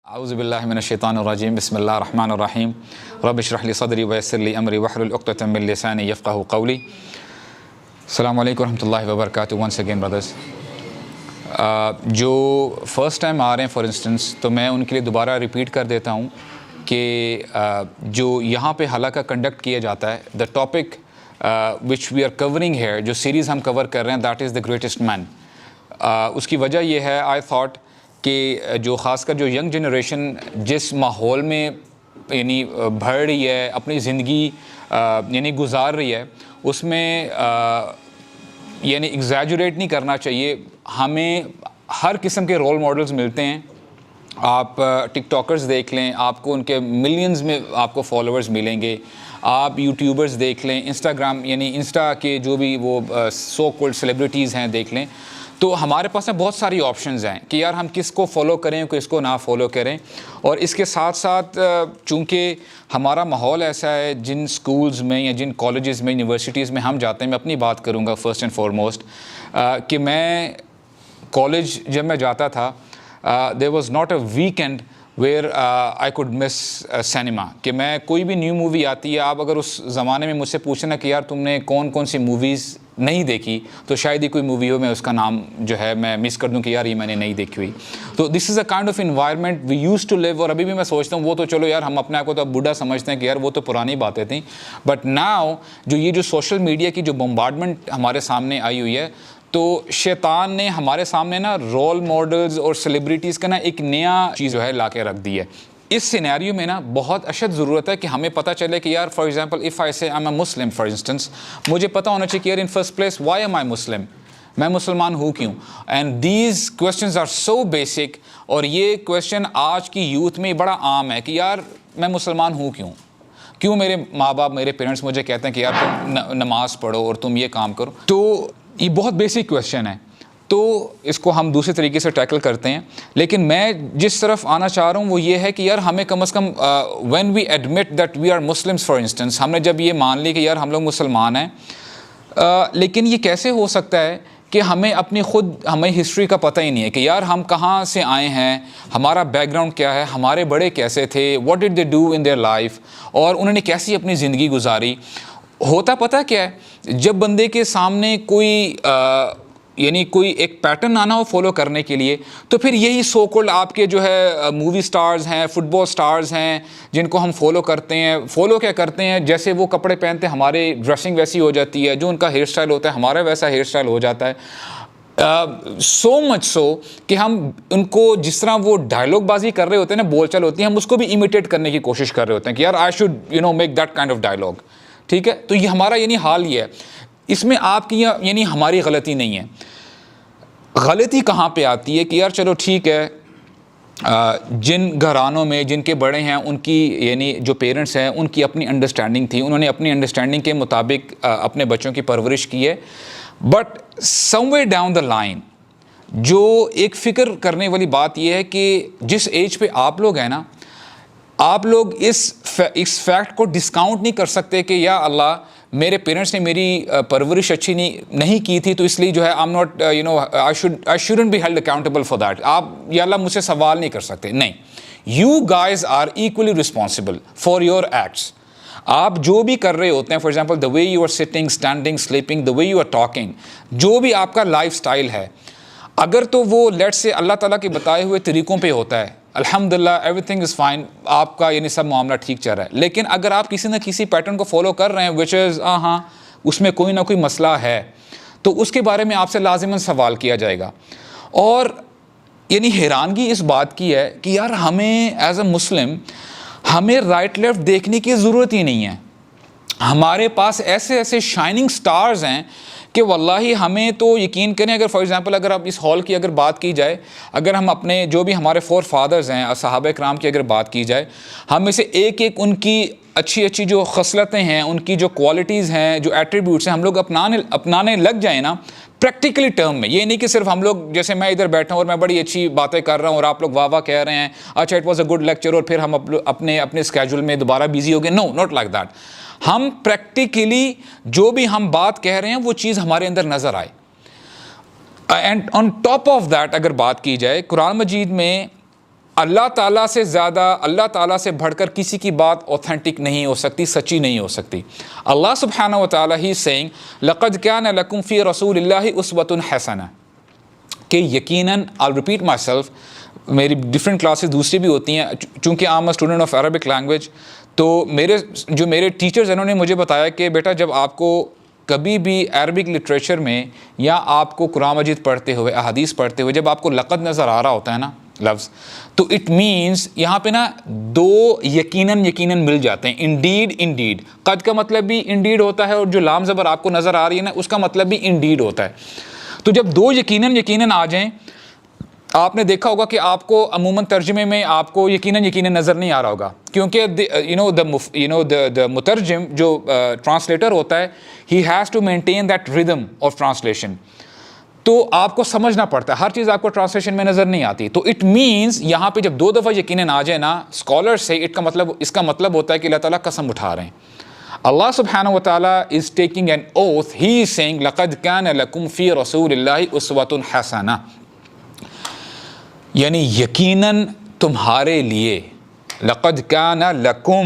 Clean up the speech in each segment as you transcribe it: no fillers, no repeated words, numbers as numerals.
اعوذ باللہ من الشیطان الرجیم بسم اللہ الرحمن الرحیم رب اشرح لی صدری ویسر لی امری واحلل عقدۃ من لسانی یفقہوا قولی. السلام علیکم ورحمۃ اللہ وبرکاتہ. ونس اگین بردرز، جو فرسٹ ٹائم آ رہے ہیں فار انسٹنس، تو میں ان کے لیے دوبارہ ریپیٹ کر دیتا ہوں کہ جو یہاں پہ حلقہ کنڈکٹ کیا جاتا ہے، the topic which we are covering here, جو سیریز ہم کور کر رہے ہیں، دیٹ از دا گریٹسٹ مین. اس کی وجہ یہ ہے، آئی تھاٹ کہ جو خاص کر جو ینگ جنریشن جس ماحول میں یعنی بڑھ رہی ہے، اپنی زندگی یعنی گزار رہی ہے، اس میں یعنی ایگزیجریٹ نہیں کرنا چاہیے. ہمیں ہر قسم کے رول ماڈلز ملتے ہیں. آپ ٹک ٹاکرز دیکھ لیں، آپ کو ان کے ملینز میں آپ کو فالوورز ملیں گے. آپ یوٹیوبرز دیکھ لیں، انسٹاگرام یعنی انسٹا کے جو بھی وہ سو کولڈ سیلیبریٹیز ہیں دیکھ لیں. تو ہمارے پاس بہت ساری آپشنز ہیں کہ یار ہم کس کو فالو کریں، کس کو نہ فالو کریں. اور اس کے ساتھ ساتھ چونکہ ہمارا ماحول ایسا ہے، جن سکولز میں یا جن کالجز میں یونیورسٹیز میں ہم جاتے ہیں، میں اپنی بات کروں گا فرسٹ اینڈ فارموسٹ، کہ میں کالج جب میں جاتا تھا، there was not a weekend where I could miss cinema. کہ میں کوئی بھی نیو مووی آتی ہے، آپ اگر اس زمانے میں مجھ سے پوچھیں نا کہ یار تم نے کون کون سی موویز نہیں دیکھی، تو شاید ہی کوئی مووی ہو میں اس کا نام جو ہے میں مس کر دوں کہ یار یہ میں نے نہیں دیکھی ہوئی. تو this is a kind of environment we use to live. اور ابھی بھی میں سوچتا ہوں وہ تو چلو یار ہم اپنے آپ کو تو اب بوڑھا سمجھتے ہیں کہ یار وہ تو پرانی باتیں تھیں، بٹ ناؤ جو یہ جو سوشل میڈیا کی جو بمبارڈمنٹ ہمارے سامنے آئی ہوئی ہے، تو شیطان نے ہمارے سامنے نا رول ماڈلز اور سیلیبریٹیز کا نا ایک نیا چیز جو ہے لا کے رکھ دی ہے. اس سینیریو میں نا بہت اشد ضرورت ہے کہ ہمیں پتہ چلے کہ یار for example of I say I am a Muslim for instance, مجھے پتہ ہونا چاہیے کہ یار in first place why am I Muslim, میں مسلمان ہوں کیوں. And these questions are so basic. اور یہ کویسچن آج کی یوتھ میں بڑا عام ہے کہ یار میں مسلمان ہوں کیوں میرے ماں باپ میرے پیرنٹس مجھے کہتے ہیں کہ یار تم نماز پڑھو اور تم یہ کام کرو. تو یہ بہت بیسک کویسچن ہے. تو اس کو ہم دوسرے طریقے سے ٹیکل کرتے ہیں. لیکن میں جس طرف آنا چاہ رہا ہوں وہ یہ ہے کہ یار ہمیں کم از کم when we admit that we are Muslims for instance, ہم نے جب یہ مان لی کہ یار ہم لوگ مسلمان ہیں، لیکن یہ کیسے ہو سکتا ہے کہ ہمیں ہمیں ہسٹری کا پتہ ہی نہیں ہے کہ یار ہم کہاں سے آئے ہیں، ہمارا بیک گراؤنڈ کیا ہے، ہمارے بڑے کیسے تھے، what did they do in their life, اور انہوں نے کیسی اپنی زندگی گزاری. ہوتا پتہ کیا ہے، جب بندے کے سامنے کوئی ایک پیٹرن آنا ہو فالو کرنے کے لیے، تو پھر یہی سو کولڈ آپ کے جو ہے مووی سٹارز ہیں، فٹ بال سٹارز ہیں، جن کو ہم فالو کرتے ہیں. فالو کیا کرتے ہیں، جیسے وہ کپڑے پہنتے ہیں ہمارے ڈریسنگ ویسی ہو جاتی ہے، جو ان کا ہیئر اسٹائل ہوتا ہے ہمارا ویسا ہیئر اسٹائل ہو جاتا ہے. سو مچ سو کہ ہم ان کو جس طرح وہ ڈائلاگ بازی کر رہے ہوتے ہیں نا، بول چال ہوتی ہے، ہم اس کو بھی امیٹیٹ کرنے کی کوشش کر رہے ہوتے ہیں کہ یار I should make that kind of dialogue. ٹھیک ہے، تو یہ ہمارا حال یہ ہے. اس میں آپ کی ہماری غلطی نہیں ہے. غلطی کہاں پہ آتی ہے کہ یار چلو ٹھیک ہے، جن گھرانوں میں جن کے بڑے ہیں ان کی جو پیرنٹس ہیں ان کی اپنی انڈرسٹینڈنگ تھی، انہوں نے اپنی انڈرسٹینڈنگ کے مطابق اپنے بچوں کی پرورش کی ہے. But some way down the line جو ایک فکر کرنے والی بات یہ ہے کہ جس ایج پہ آپ لوگ ہیں نا، آپ لوگ اس فیکٹ کو ڈسکاؤنٹ نہیں کر سکتے کہ یا اللہ میرے پیرنٹس نے میری پرورش اچھی نہیں کی تھی، تو اس لیے جو ہے I'm not I shouldn't be held accountable for that. آپ یا اللہ مجھ سے سوال نہیں کر سکتے. نہیں، you guys are equally responsible for your acts. آپ جو بھی کر رہے ہوتے ہیں، for example the way you are sitting, standing, sleeping, the way you are talking، جو بھی آپ کا لائف سٹائل ہے، اگر تو وہ لیٹس سے اللہ تعالیٰ کے بتائے ہوئے طریقوں پہ ہوتا ہے، الحمدللہ ایوری تھنگ از فائن، آپ کا سب معاملہ ٹھیک چل رہا ہے. لیکن اگر آپ کسی نہ کسی پیٹرن کو فالو کر رہے ہیں وچ از اس میں کوئی نہ کوئی مسئلہ ہے، تو اس کے بارے میں آپ سے لازماً سوال کیا جائے گا. اور حیرانگی اس بات کی ہے کہ یار ہمیں ایز اے مسلم ہمیں رائٹ لیفٹ دیکھنے کی ضرورت ہی نہیں ہے. ہمارے پاس ایسے ایسے شائننگ سٹارز ہیں کہ واللہ ہمیں تو یقین کریں، اگر فار ایگزامپل اگر آپ اس ہال کی اگر بات کی جائے، اگر ہم اپنے جو بھی ہمارے فور فادرز ہیں، صحابہ کرام کی اگر بات کی جائے، ہم میں سے ایک ان کی اچھی جو خصلتیں ہیں، ان کی جو کوالٹیز ہیں، جو ایٹریبیوٹس ہیں، ہم لوگ اپنانے لگ جائیں نا پریکٹیکلی ٹرم میں. یہ نہیں کہ صرف ہم لوگ جیسے میں ادھر بیٹھا ہوں اور میں بڑی اچھی باتیں کر رہا ہوں اور آپ لوگ واہ واہ کہہ رہے ہیں، اچھا it was a good lecture, اور پھر ہم اپنے اسکیجول میں دوبارہ بیزی ہو گئے. نو، ناٹ لائک دیٹ. ہم پریکٹیکلی جو بھی ہم بات کہہ رہے ہیں وہ چیز ہمارے اندر نظر آئے. And on top of that اگر بات کی جائے، قرآن مجید میں اللہ تعالیٰ سے زیادہ، اللہ تعالیٰ سے بڑھ کر کسی کی بات اوتھینٹک نہیں ہو سکتی، سچی نہیں ہو سکتی. اللہ سبحانہ و تعالیٰ ہی سینگ لقد کان لکم فی رسول اللہ اسوۃ حسنہ، کہ یقیناً I'll repeat myself، میری ڈفرینٹ کلاسز دوسری بھی ہوتی ہیں، چونکہ I'm a student of Arabic language، تو میرے ٹیچرز انہوں نے مجھے بتایا کہ بیٹا جب آپ کو کبھی بھی عربک لٹریچر میں یا آپ کو قرآن مجید پڑھتے ہوئے، احادیث پڑھتے ہوئے جب آپ کو لقد نظر آ رہا ہوتا ہے نا لفظ، تو اٹ مینس یہاں پہ نا دو یقیناً مل جاتے ہیں. انڈیڈ قد کا مطلب بھی انڈیڈ ہوتا ہے، اور جو لام زبر آپ کو نظر آ رہی ہے نا اس کا مطلب بھی انڈیڈ ہوتا ہے. تو جب دو یقیناً آ جائیں، آپ نے دیکھا ہوگا کہ آپ کو عموماً ترجمے میں آپ کو یقیناً نظر نہیں آ رہا ہوگا، کیونکہ the مترجم جو ٹرانسلیٹر ہوتا ہے he has to maintain that rhythm of translation. تو آپ کو سمجھنا پڑتا ہے، ہر چیز آپ کو ٹرانسلیشن میں نظر نہیں آتی. تو اٹ مینس یہاں پہ جب دو دفعہ یقیناً آ جائے نا اسکالر سے، اس کا مطلب ہوتا ہے کہ اللہ تعالیٰ قسم اٹھا رہے ہیں. اللہ سبحانہ و تعالیٰ is taking an oath. He is saying لَقَدْ كَانَ لَكُمْ فِي رَسُولِ اللَّهِ أُسْوَةٌ حَسَنَةٌ، یعنی یقیناً تمہارے لیے، لَقَدْ كَانَ لَكُمْ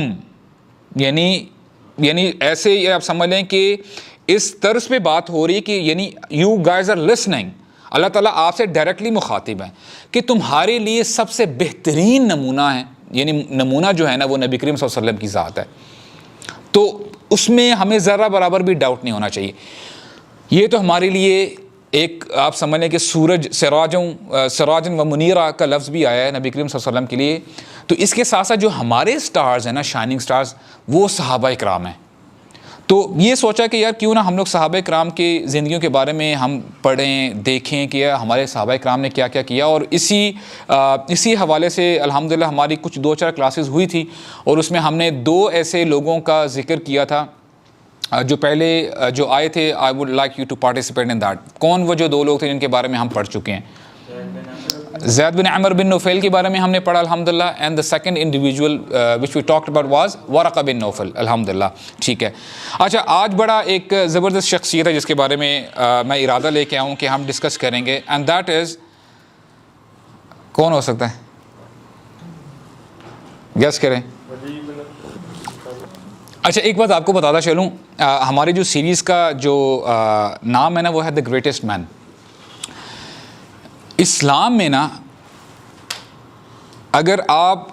یعنی ایسے آپ سمجھ لیں کہ اس طرز پہ بات ہو رہی ہے کہ یعنی یو گائز آر لسننگ، اللہ تعالیٰ آپ سے ڈائریکٹلی مخاطب ہے کہ تمہارے لیے سب سے بہترین نمونہ ہے. یعنی نمونہ جو ہے نا وہ نبی کریم صلی اللہ علیہ وسلم کی ذات ہے. تو اس میں ہمیں ذرہ برابر بھی ڈاؤٹ نہیں ہونا چاہیے. یہ تو ہمارے لیے ایک آپ سمجھ لیں کہ سورج سراجن و منیرہ کا لفظ بھی آیا ہے نبی کریم صلی اللہ علیہ وسلم کے لیے. تو اس کے ساتھ ساتھ جو ہمارے سٹارز ہیں نا، شائننگ سٹارز، وہ صحابہ اکرام ہیں. تو یہ سوچا کہ یار کیوں نہ ہم لوگ صحابہ اکرام کی زندگیوں کے بارے میں ہم پڑھیں، دیکھیں کہ ہمارے صحابہ اکرام نے کیا کیا کیا. اور اسی حوالے سے الحمدللہ ہماری کچھ 2-4 کلاسز ہوئی تھی، اور اس میں ہم نے 2 ایسے لوگوں کا ذکر کیا تھا جو پہلے جو آئے تھے. I would like you to participate in that. کون وہ جو 2 لوگ تھے جن کے بارے میں ہم پڑھ چکے ہیں؟ زید بن عمر بن نوفل کے بارے میں ہم نے پڑھا الحمدللہ. And the second individual which we talked about was Waraqah bin Nawfal الحمدللہ. ٹھیک ہے. اچھا، آج بڑا ایک زبردست شخصیت ہے جس کے بارے میں میں ارادہ لے کے آؤں کہ ہم ڈسکس کریں گے، اینڈ دیٹ از، کون ہو سکتا ہے؟ گیس کریں. اچھا، ایک بات آپ کو بتاتا چلوں، ہماری جو سیریز کا جو نام ہے نا وہ ہے دا گریٹسٹ مین. اسلام میں نا اگر آپ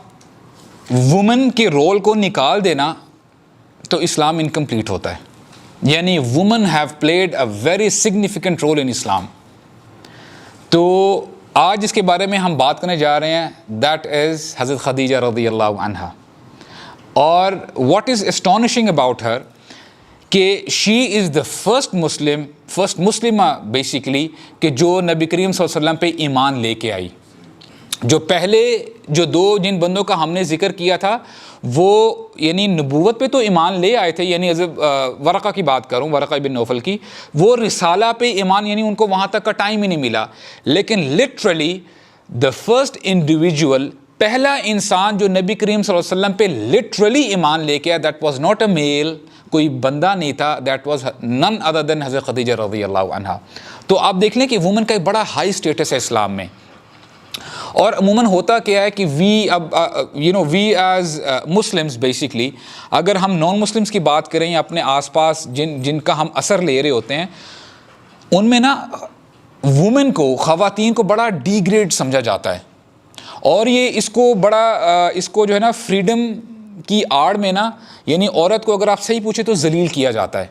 وومن کے رول کو نکال دینا تو اسلام انکمپلیٹ ہوتا ہے. یعنی women have played a very significant role in Islam. تو آج جس کے بارے میں ہم بات کرنے جا رہے ہیں دیٹ از حضرت خدیجہ رضی اللہ عنہا. اور واٹ از اسٹانشنگ اباؤٹ ہر کہ شی از دا فرسٹ مسلمہ بیسیکلی کہ جو نبی کریم صلی اللہ علیہ وسلم پہ ایمان لے کے آئی. جو پہلے جو 2 جن بندوں کا ہم نے ذکر کیا تھا وہ یعنی نبوت پہ تو ایمان لے آئے تھے، یعنی ورقہ کی بات کروں، ورقہ بن نوفل کی، وہ رسالہ پہ ایمان یعنی ان کو وہاں تک کا ٹائم ہی نہیں ملا. لیکن لٹرلی دا فرسٹ انڈیویجول، پہلا انسان جو نبی کریم صلی اللہ علیہ وسلم پہ لٹرلی ایمان لے کے آیا، دیٹ واز ناٹ اے میل، کوئی بندہ نہیں تھا، دیٹ واز نن ادر دین حضرت خدیجہ رضی اللہ عنہا. تو آپ دیکھ لیں کہ وومن کا ایک بڑا ہائی اسٹیٹس ہے اسلام میں. اور عموماً ہوتا کیا ہے کہ وی ایز مسلمس بیسکلی، اگر ہم نان مسلمس کی بات کریں یا اپنے آس پاس جن کا ہم اثر لے رہے ہوتے ہیں، ان میں نا وومن کو، خواتین کو بڑا ڈی گریڈ سمجھا جاتا ہے. اور یہ اس کو جو ہے نا فریڈم کی آڑ میں نا، یعنی عورت کو اگر آپ صحیح پوچھیں تو ذلیل کیا جاتا ہے.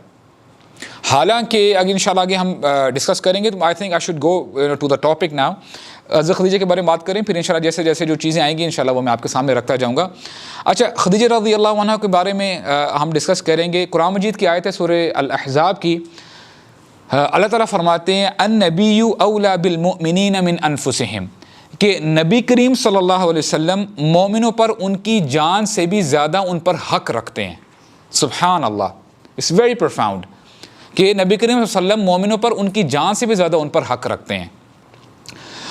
حالانکہ اگر انشاءاللہ آگے ہم ڈسکس کریں گے تو I think I should go to the topic now. حضرت خدیجہ کے بارے میں بات کریں، پھر انشاءاللہ جیسے جیسے جو چیزیں آئیں گی انشاءاللہ وہ میں آپ کے سامنے رکھتا جاؤں گا. اچھا، خدیجہ رضی اللہ عنہ کے بارے میں ہم ڈسکس کریں گے. قرآن مجید کی آیت ہے سورہ الاحزاب کی. اللہ تعالیٰ فرماتے ہیں النبی اولی بالمؤمنین من انفسہم، کہ نبی کریم صلی اللہ علیہ وسلم مومنوں پر ان کی جان سے بھی زیادہ ان پر حق رکھتے ہیں. سبحان اللہ، اٹس ویری پروفاؤنڈ کہ نبی کریم صلی اللہ علیہ وسلم مومنوں پر ان کی جان سے بھی زیادہ ان پر حق رکھتے ہیں.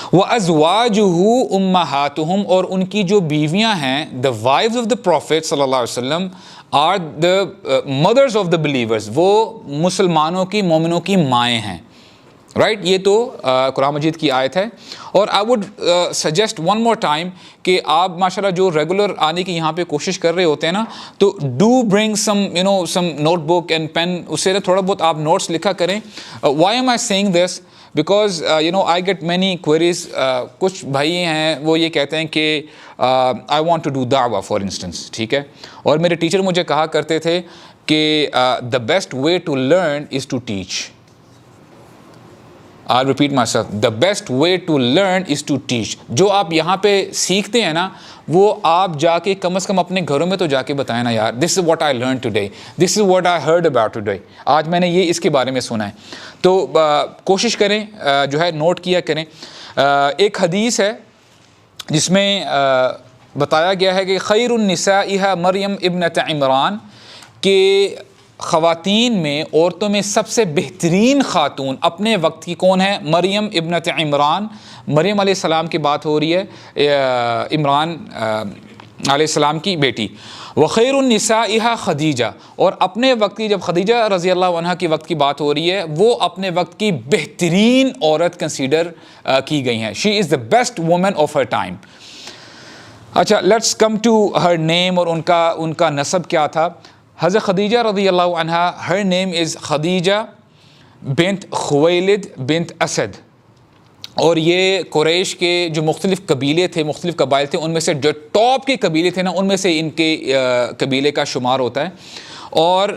وَأَزْوَاجُهُ أُمَّهَاتُهُمْ، اور ان کی جو بیویاں ہیں، the wives of the Prophet صلی اللہ علیہ وسلم are the mothers of the believers، وہ مسلمانوں کی، مومنوں کی مائیں ہیں. رائٹ. یہ تو قرآن مجید کی آیت ہے. اور آئی would suggest one more time کہ آپ ماشاء اللہ جو ریگولر آنے کی یہاں پہ کوشش کر رہے ہوتے ہیں نا, تو do bring some notebook and pen, اس سے تھوڑا بہت آپ نوٹس لکھا کریں. Why am I saying this? Because I get many queries. کچھ بھائی ہیں وہ یہ کہتے ہیں کہ آئی وانٹ ٹو ڈو دعویٰ فار انسٹنس, ٹھیک ہے, اور میرے ٹیچر مجھے کہا کرتے تھے کہ the best way to learn is to teach. I'll repeat myself. The best way to learn is to teach. جو آپ یہاں پہ سیکھتے ہیں نا, وہ آپ جا کے کم از کم اپنے گھروں میں تو جا کے بتائیں نا یار, this is what I learned today, this is what I heard about today. آج میں نے یہ اس کے بارے میں سنا ہے. تو کوشش کریں جو ہے نوٹ کیا کریں. ایک حدیث ہے جس میں بتایا گیا ہے کہ خیر النساء مریم ابنت عمران, کہ خواتین میں, عورتوں میں سب سے بہترین خاتون اپنے وقت کی کون ہے؟ مریم ابنت عمران. مریم علیہ السلام کی بات ہو رہی ہے, عمران علیہ السلام کی بیٹی. وخیر النساء خدیجہ, اور اپنے وقت کی, جب خدیجہ رضی اللہ عنہا کی وقت کی بات ہو رہی ہے, وہ اپنے وقت کی بہترین عورت کنسیڈر کی گئی ہیں. She is the best woman of her time. اچھا, let's come to her name, اور ان کا نسب کیا تھا. حضرت خدیجہ رضی اللہ عنہا, ہر نیم از خدیجہ بنت خویلد بنت اسد, اور یہ قریش کے جو مختلف قبیلے تھے, مختلف قبائل تھے, ان میں سے جو ٹاپ کے قبیلے تھے نا, ان میں سے ان کے قبیلے کا شمار ہوتا ہے. اور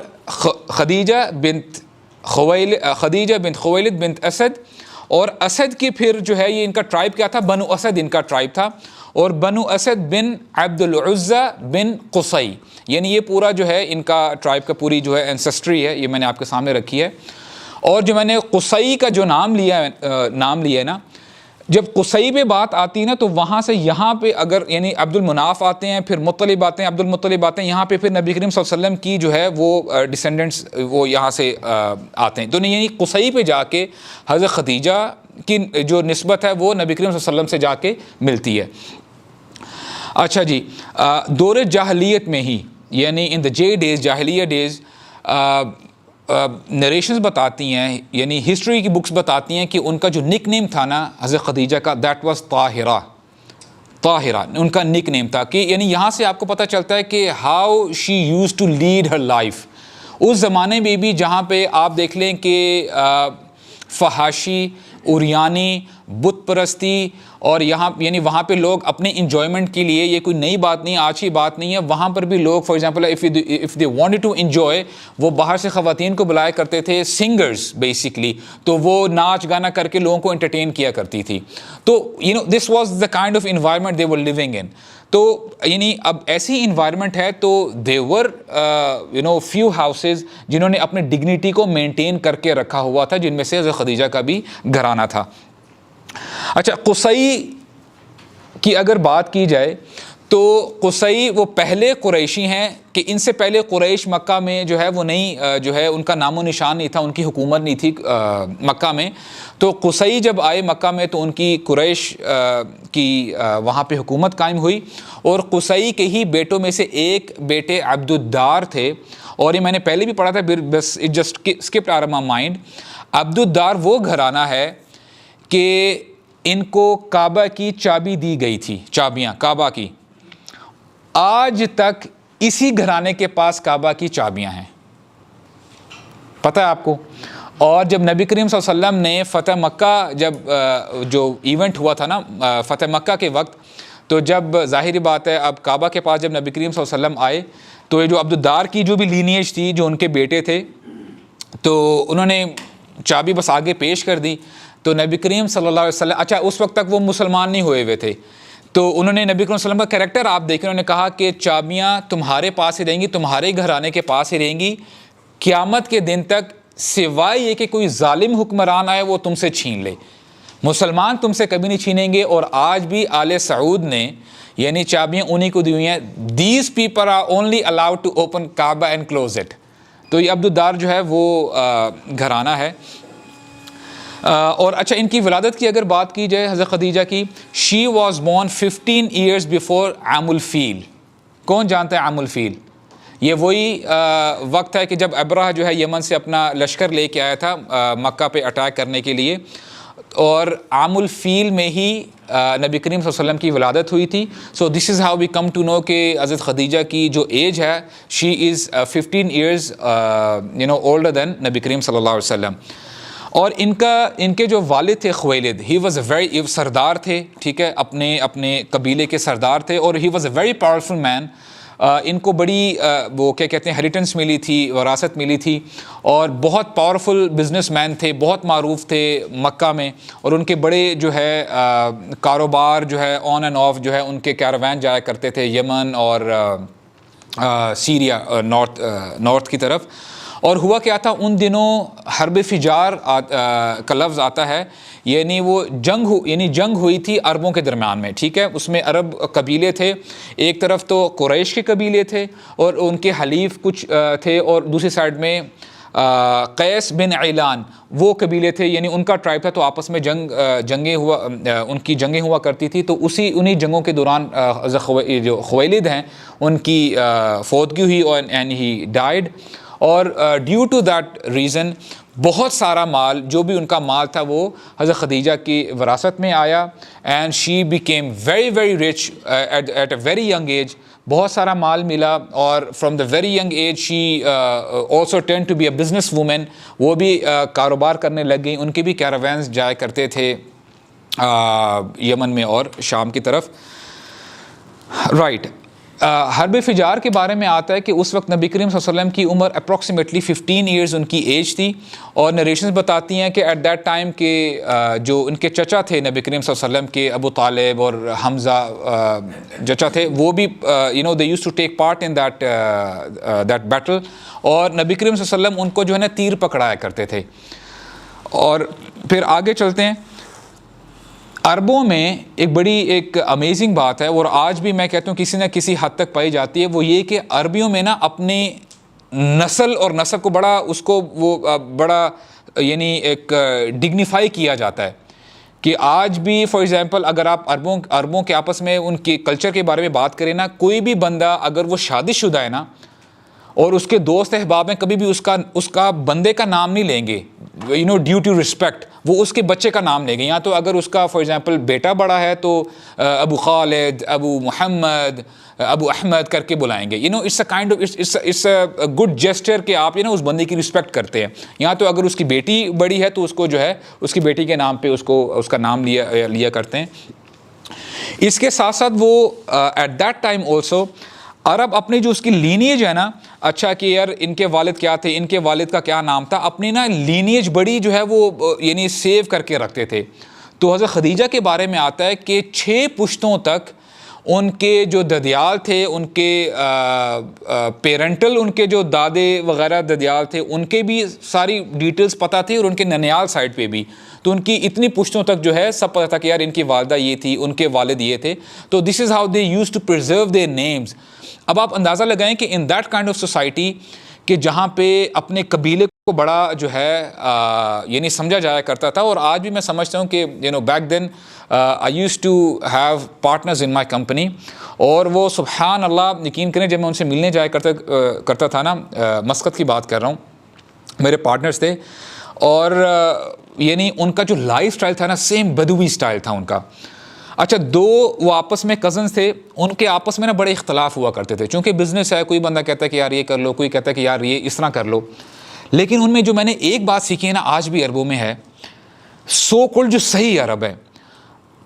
خدیجہ بنت خویلد بنت اسد, اور اسد کی پھر جو ہے یہ ان کا ٹرائب کیا تھا؟ بنو اسد ان کا ٹرائب تھا. اور بنو اسد بن عبد العزہ بن قصی, یعنی یہ پورا جو ہے ان کا ٹرائب کا پوری جو ہے اینسسٹری ہے, یہ میں نے آپ کے سامنے رکھی ہے. اور جو میں نے قصی کا جو نام لیا ہے نا, جب قصی پہ بات آتی ہے نا, تو وہاں سے یہاں پہ اگر یعنی عبد المناف آتے ہیں, پھر مطلب آتے ہیں, عبد المطلب آتے ہیں, یہاں پہ پھر نبی کریم صلی اللہ علیہ وسلم کی جو ہے وہ ڈسینڈنٹس وہ یہاں سے آتے ہیں. تو یعنی قصی پہ جا کے حضرت خدیجہ کی جو نسبت ہے وہ نبی کریم صلی اللہ علیہ وسلم سے جا کے ملتی ہے. اچھا جی, دور جاہلیت میں ہی, یعنی ان دا ڈیز, جاہلیہ ڈیز, نریشنز بتاتی ہیں, یعنی ہسٹری کی بکس بتاتی ہیں کہ ان کا جو نک نیم تھا نا حضرت خدیجہ کا, دیٹ واز طاہرہ. طاہرہ ان کا نک نیم تھا. کہ یعنی یہاں سے آپ کو پتہ چلتا ہے کہ how she use to lead her life. اس زمانے میں بھی جہاں پہ آپ دیکھ لیں کہ فحاشی, اریانی, بت پرستی, اور یہاں یعنی وہاں پہ لوگ اپنے انجوائمنٹ کے لیے, یہ کوئی نئی بات نہیں, آج کی بات نہیں ہے, وہاں پر بھی لوگ for example if they wanted to enjoy, وہ باہر سے خواتین کو بلایا کرتے تھے, سنگرز بیسکلی, تو وہ ناچ گانا کر کے لوگوں کو انٹرٹین کیا کرتی تھی. تو this was the kind of environment they were living in. تو یعنی اب ایسی انوائرمنٹ ہے, تو دیور فیو ہاؤسز جنہوں نے اپنے ڈگنیٹی کو مینٹین کر کے رکھا ہوا تھا, جن میں سے حضرت خدیجہ کا بھی گھرانہ تھا. اچھا, قصی کی اگر بات کی جائے تو قصی وہ پہلے قریشی ہیں کہ ان سے پہلے قریش مکہ میں جو ہے وہ نہیں, جو ہے ان کا نام و نشان نہیں تھا, ان کی حکومت نہیں تھی مکہ میں. تو قصی جب آئے مکہ میں تو ان کی قریش کی وہاں پہ حکومت قائم ہوئی. اور قصی کے ہی بیٹوں میں سے ایک بیٹے عبد الدار تھے, اور یہ میں نے پہلے بھی پڑھا تھا, بس it just skipped out of my mind. عبد الدار وہ گھرانہ ہے کہ ان کو کعبہ کی چابی دی گئی تھی, چابیاں کعبہ کی. آج تک اسی گھرانے کے پاس کعبہ کی چابیاں ہیں, پتہ ہے آپ کو. اور جب نبی کریم صلی اللہ علیہ وسلم نے فتح مکہ, جب جو ایونٹ ہوا تھا نا فتح مکہ کے وقت, تو جب ظاہری بات ہے اب کعبہ کے پاس جب نبی کریم صلی اللہ علیہ وسلم آئے, تو یہ جو عبد الدار کی جو بھی لینیج تھی, جو ان کے بیٹے تھے, تو انہوں نے چابی بس آگے پیش کر دی. تو نبی کریم صلی اللہ علیہ وسلم, اچھا اس وقت تک وہ مسلمان نہیں ہوئے تھے, تو انہوں نے نبی کریم صلی اللہ علیہ وسلم کا کریکٹر آپ دیکھیں, انہوں نے کہا کہ چابیاں تمہارے پاس ہی رہیں گی, تمہارے گھرانے کے پاس ہی رہیں گی قیامت کے دن تک, سوائے یہ کہ کوئی ظالم حکمران آئے وہ تم سے چھین لے. مسلمان تم سے کبھی نہیں چھینیں گے. اور آج بھی آل سعود نے یعنی چابیاں انہیں کو دی ہوئی ہیں. These people are only allowed to open کعبہ اینڈ کلوز اٹ. تو یہ عبد الدار جو ہے وہ گھرانہ ہے. اور اچھا, ان کی ولادت کی اگر بات کی جائے حضرت خدیجہ کی, she was born 15 years before عام الفیل. کون جانتا ہے عام الفیل؟ یہ وہی وقت ہے کہ جب ابرہ جو ہے یمن سے اپنا لشکر لے کے آیا تھا مکہ پہ اٹیک کرنے کے لیے، اور عام الفیل میں ہی نبی کریم صلی اللہ علیہ وسلم کی ولادت ہوئی تھی. سو this is how we come to know کہ حضرت خدیجہ کی جو ایج ہے شی از 15 ایئرز اولڈر دین نبی کریم صلی اللہ علیہ وسلم. اور ان کے جو والد تھے خویلد، ہی واز اے ویری سردار تھے، ٹھیک ہے، اپنے قبیلے کے سردار تھے، اور he was a very powerful man. ان کو بڑی وہ کیا کہتے ہیں ہیریٹنس ملی تھی، وراثت ملی تھی، اور بہت پاورفل بزنس مین تھے، بہت معروف تھے مکہ میں. اور ان کے بڑے جو ہے کاروبار جو ہے آن اینڈ آف جو ہے ان کے کیراوین جایا کرتے تھے یمن اور سیریا نارتھ کی طرف. اور ہوا کیا تھا ان دنوں حرب فجار کا لفظ آتا ہے، یعنی وہ جنگ ہوئی تھی عربوں کے درمیان میں، ٹھیک ہے. اس میں عرب قبیلے تھے، ایک طرف تو قریش کے قبیلے تھے اور ان کے حلیف کچھ تھے، اور دوسری سائڈ میں قیس بن عیلان وہ قبیلے تھے، یعنی ان کا ٹرائب تھا. تو آپس میں ان کی جنگیں ہوا کرتی تھی. تو انہی جنگوں کے دوران جو خویلد ہیں ان کی فوتگی ہوئی اینڈ ہی ڈائیڈ. اور ڈیو ٹو دیٹ ریزن بہت سارا مال، جو بھی ان کا مال تھا وہ حضرت خدیجہ کی وراثت میں آیا، and she became very very rich at a very young age. بہت سارا مال ملا، اور from the very young age she also turn to be a business woman. وہ بھی کاروبار کرنے لگ گئیں، ان کے بھی کیراوینز جایا کرتے تھے یمن میں اور شام کی طرف. رائٹ. حرب فجار کے بارے میں آتا ہے کہ اس وقت نبی کریم صلی اللہ علیہ وسلم کی عمر اپروکسیمیٹلی 15 ایئرز ان کی ایج تھی. اور نریشنز بتاتی ہیں کہ ایٹ دیٹ ٹائم کے جو ان کے چچا تھے نبی کریم صلی اللہ علیہ وسلم کے، ابو طالب اور حمزہ چچا تھے، وہ بھی they use to take part in that battle. اور نبی کریم صلی اللہ علیہ وسلم ان کو جو ہے نا تیر پکڑایا کرتے تھے. اور پھر آگے چلتے ہیں. عربوں میں ایک امیزنگ بات ہے، اور آج بھی میں کہتا ہوں کسی نہ کسی حد تک پائی جاتی ہے، وہ یہ کہ عربیوں میں نا اپنی نسل اور نسب کو بڑا یعنی ایک ڈگنیفائی کیا جاتا ہے. کہ آج بھی فار ایگزامپل اگر آپ عربوں کے آپس میں ان کے کلچر کے بارے میں بات کریں نا، کوئی بھی بندہ اگر وہ شادی شدہ ہے نا اور اس کے دوست احباب میں کبھی بھی اس کا بندے کا نام نہیں لیں گے، ڈیو ٹو رسپیکٹ وہ اس کے بچے کا نام لیں گے. یا تو اگر اس کا فار ایگزامپل بیٹا بڑا ہے تو ابو خالد، ابو محمد، ابو احمد کر کے بلائیں گے. It's a kind of it's a good gesture کہ آپ اس بندے کی رسپیکٹ کرتے ہیں. یا تو اگر اس کی بیٹی بڑی ہے تو اس کو جو ہے اس کی بیٹی کے نام پہ اس کا نام لیا کرتے ہیں. اس کے ساتھ ساتھ وہ ایٹ دیٹ ٹائم آلسو عرب اپنی جو اس کی لینیج ہے نا، اچھا کہ یار ان کے والد کیا تھے، ان کے والد کا کیا نام تھا، اپنی نا لینیج بڑی جو ہے وہ سیو کر کے رکھتے تھے. تو حضرت خدیجہ کے بارے میں آتا ہے کہ 6 پشتوں تک ان کے جو ددیال تھے، ان کے پیرنٹل، ان کے جو دادے وغیرہ ددیال تھے، ان کے بھی ساری ڈیٹیلز پتہ تھی، اور ان کے ننیال سائڈ پہ بھی. تو ان کی اتنی پشتوں تک جو ہے سب پتہ تھا کہ یار ان کی والدہ یہ تھی، ان کے والد یہ تھے. تو this is how they use to preserve their names. اب آپ اندازہ لگائیں کہ ان دیٹ کائنڈ آف سوسائٹی کہ جہاں پہ اپنے قبیلے کو بڑا جو ہے سمجھا جایا کرتا تھا. اور آج بھی میں سمجھتا ہوں کہ back then I used to have partners in my company, اور وہ سبحان اللہ یقین کریں جب میں ان سے ملنے جایا کرتا تھا نا، مسقط کی بات کر رہا ہوں، میرے پارٹنرز تھے، اور ان کا جو لائف سٹائل تھا نا سیم بدوی سٹائل تھا ان کا. اچھا، 2 وہ آپس میں کزنز تھے، ان کے آپس میں نا بڑے اختلاف ہوا کرتے تھے، چونکہ بزنس ہے، کوئی بندہ کہتا ہے کہ یار یہ کر لو، کوئی کہتا ہے کہ یار یہ اس طرح کر لو. لیکن ان میں جو میں نے ایک بات سیکھی ہے نا آج بھی عربوں میں ہے، سو کل جو صحیح عرب ہے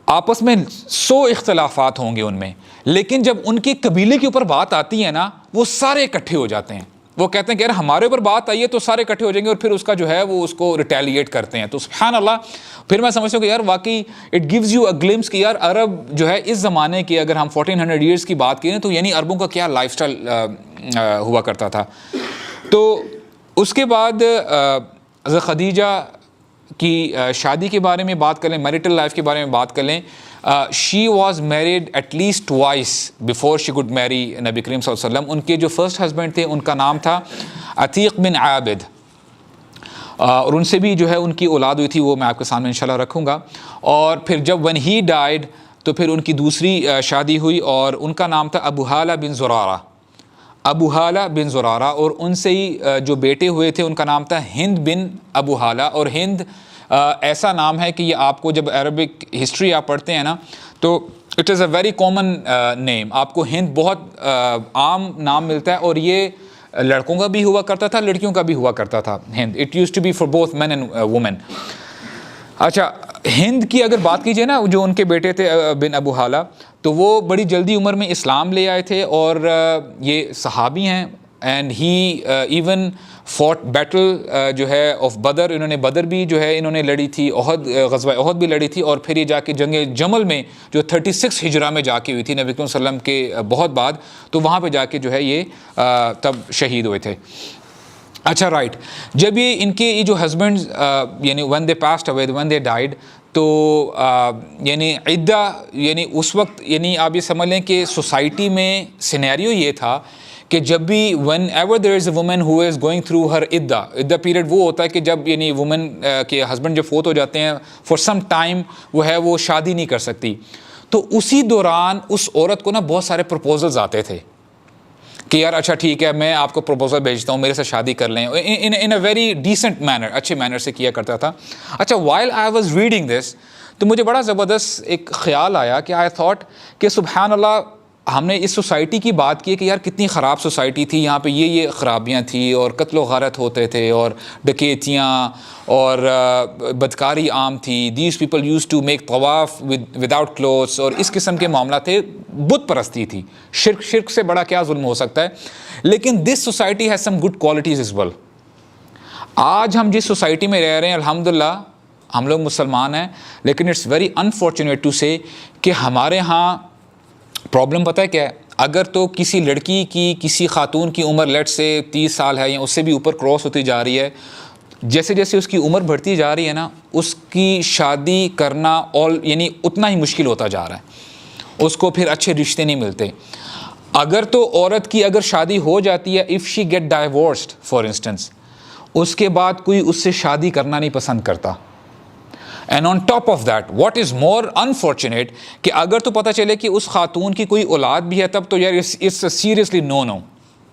آپس میں 100 اختلافات ہوں گے ان میں، لیکن جب ان کے قبیلے کے اوپر بات آتی ہے نا وہ سارے اکٹھے ہو جاتے ہیں. وہ کہتے ہیں کہ یار ہمارے اوپر بات آئی ہے تو سارے اکٹھے ہو جائیں گے، اور پھر اس کا جو ہے وہ اس کو ریٹیلیٹ کرتے ہیں. تو سبحان اللہ پھر میں سمجھتا ہوں کہ یار واقعی it gives you a glimpse کہ یار عرب جو ہے اس زمانے کی اگر ہم 1400 ایئرس کی بات کریں تو عربوں کا کیا لائف سٹائل ہوا کرتا تھا. تو اس کے بعد حضرت خدیجہ کی شادی کے بارے میں بات کر لیں، میریٹل لائف کے بارے میں بات کر لیں. She was married at least twice before she could marry نبی کریم صلی اللہ علیہ وسلم. ان کے جو فرسٹ ہسبینڈ تھے ان کا نام تھا عتیق بن عابد، اور ان سے بھی جو ہے ان کی اولاد ہوئی تھی، وہ میں آپ کے سامنے انشاءاللہ رکھوں گا. اور پھر جب when he died تو پھر ان کی دوسری شادی ہوئی، اور ان کا نام تھا ابو حالہ بن زرارہ. ابو حالہ بن زرارہ، اور ان سے ہی جو بیٹے ہوئے تھے ان کا نام تھا ہند بن ابو حالہ. اور ہند ایسا نام ہے کہ یہ آپ کو جب عربک ہسٹری آپ پڑھتے ہیں نا تو it is a very common name. آپ کو ہند بہت عام نام ملتا ہے، اور یہ لڑکوں کا بھی ہوا کرتا تھا، لڑکیوں کا بھی ہوا کرتا تھا Hind. It use to be for both men and women. اچھا، ہند کی اگر بات کیجیے نا، جو ان کے بیٹے تھے بن ابو حالہ، تو وہ بڑی جلدی عمر میں اسلام لے آئے تھے، اور یہ صحابی ہیں. And he even fought battle جو ہے آف بدر، انہوں نے بدر بھی جو ہے انہوں نے لڑی تھی، احد غزوہ احد بھی لڑی تھی، اور پھر یہ جا کے جنگ جمل میں جو 36 ہجرہ میں جا کے ہوئی تھی نبی کریم صلی اللہ علیہ وسلم کے بہت بعد، تو وہاں پہ جا کے جو ہے یہ تب شہید ہوئے تھے. اچھا رائٹ، جب یہ ان کے جو ہسبینڈز یعنی when they passed away, when they died، تو یعنی عدہ یعنی اس وقت یعنی آپ یہ سمجھ لیں کہ سوسائٹی میں سینیریو یہ تھا کہ جب بھی whenever there is a woman who is going through her عدہ پیریڈ وہ ہوتا ہے کہ جب یعنی وومن کے ہسبینڈ جب فوت ہو جاتے ہیں for some time وہ ہے وہ شادی نہیں کر سکتی. تو اسی دوران اس عورت کو نا بہت سارے پروپوزلز آتے تھے کہ یار اچھا ٹھیک ہے میں آپ کو پروپوزل بھیجتا ہوں، میرے سے شادی کر لیں. ان اے ویری ڈیسنٹ مینر، اچھے مینر سے کیا کرتا تھا. اچھا، while I was reading this تو مجھے بڑا زبردست ایک خیال آیا کہ آئی تھاٹ کہ سبحان اللہ، ہم نے اس سوسائٹی کی بات کی کہ یار کتنی خراب سوسائٹی تھی، یہاں پہ یہ خرابیاں تھیں، اور قتل و غارت ہوتے تھے، اور ڈکیتیاں اور بدکاری عام تھی. These people used to make طواف وداؤٹ کلوتھس، اور اس قسم کے معاملات تھے. بت پرستی تھی، شرک سے بڑا کیا ظلم ہو سکتا ہے. لیکن this society has some good qualities as well. آج ہم جس سوسائٹی میں رہ رہے ہیں الحمدللہ ہم لوگ مسلمان ہیں، لیکن اٹس ویری انفارچونیٹ ٹو سے کہ ہمارے ہاں پرابلم پتہ ہے کیا ہے. اگر تو کسی لڑکی کی کسی خاتون کی عمر لیٹ سے 30 سال ہے یا اس سے بھی اوپر کراس ہوتی جا رہی ہے، جیسے جیسے اس کی عمر بڑھتی جا رہی ہے نا، اس کی شادی کرنا یعنی اتنا ہی مشکل ہوتا جا رہا ہے. اس کو پھر اچھے رشتے نہیں ملتے. اگر تو عورت کی اگر شادی ہو جاتی ہے، if she get divorced for instance, اس کے بعد کوئی اس سے شادی کرنا نہیں پسند کرتا. And on top of that what is more unfortunate کہ اگر تو پتہ چلے کہ اس خاتون کی کوئی اولاد بھی ہے، تب تو یار اٹس سیریسلی نو،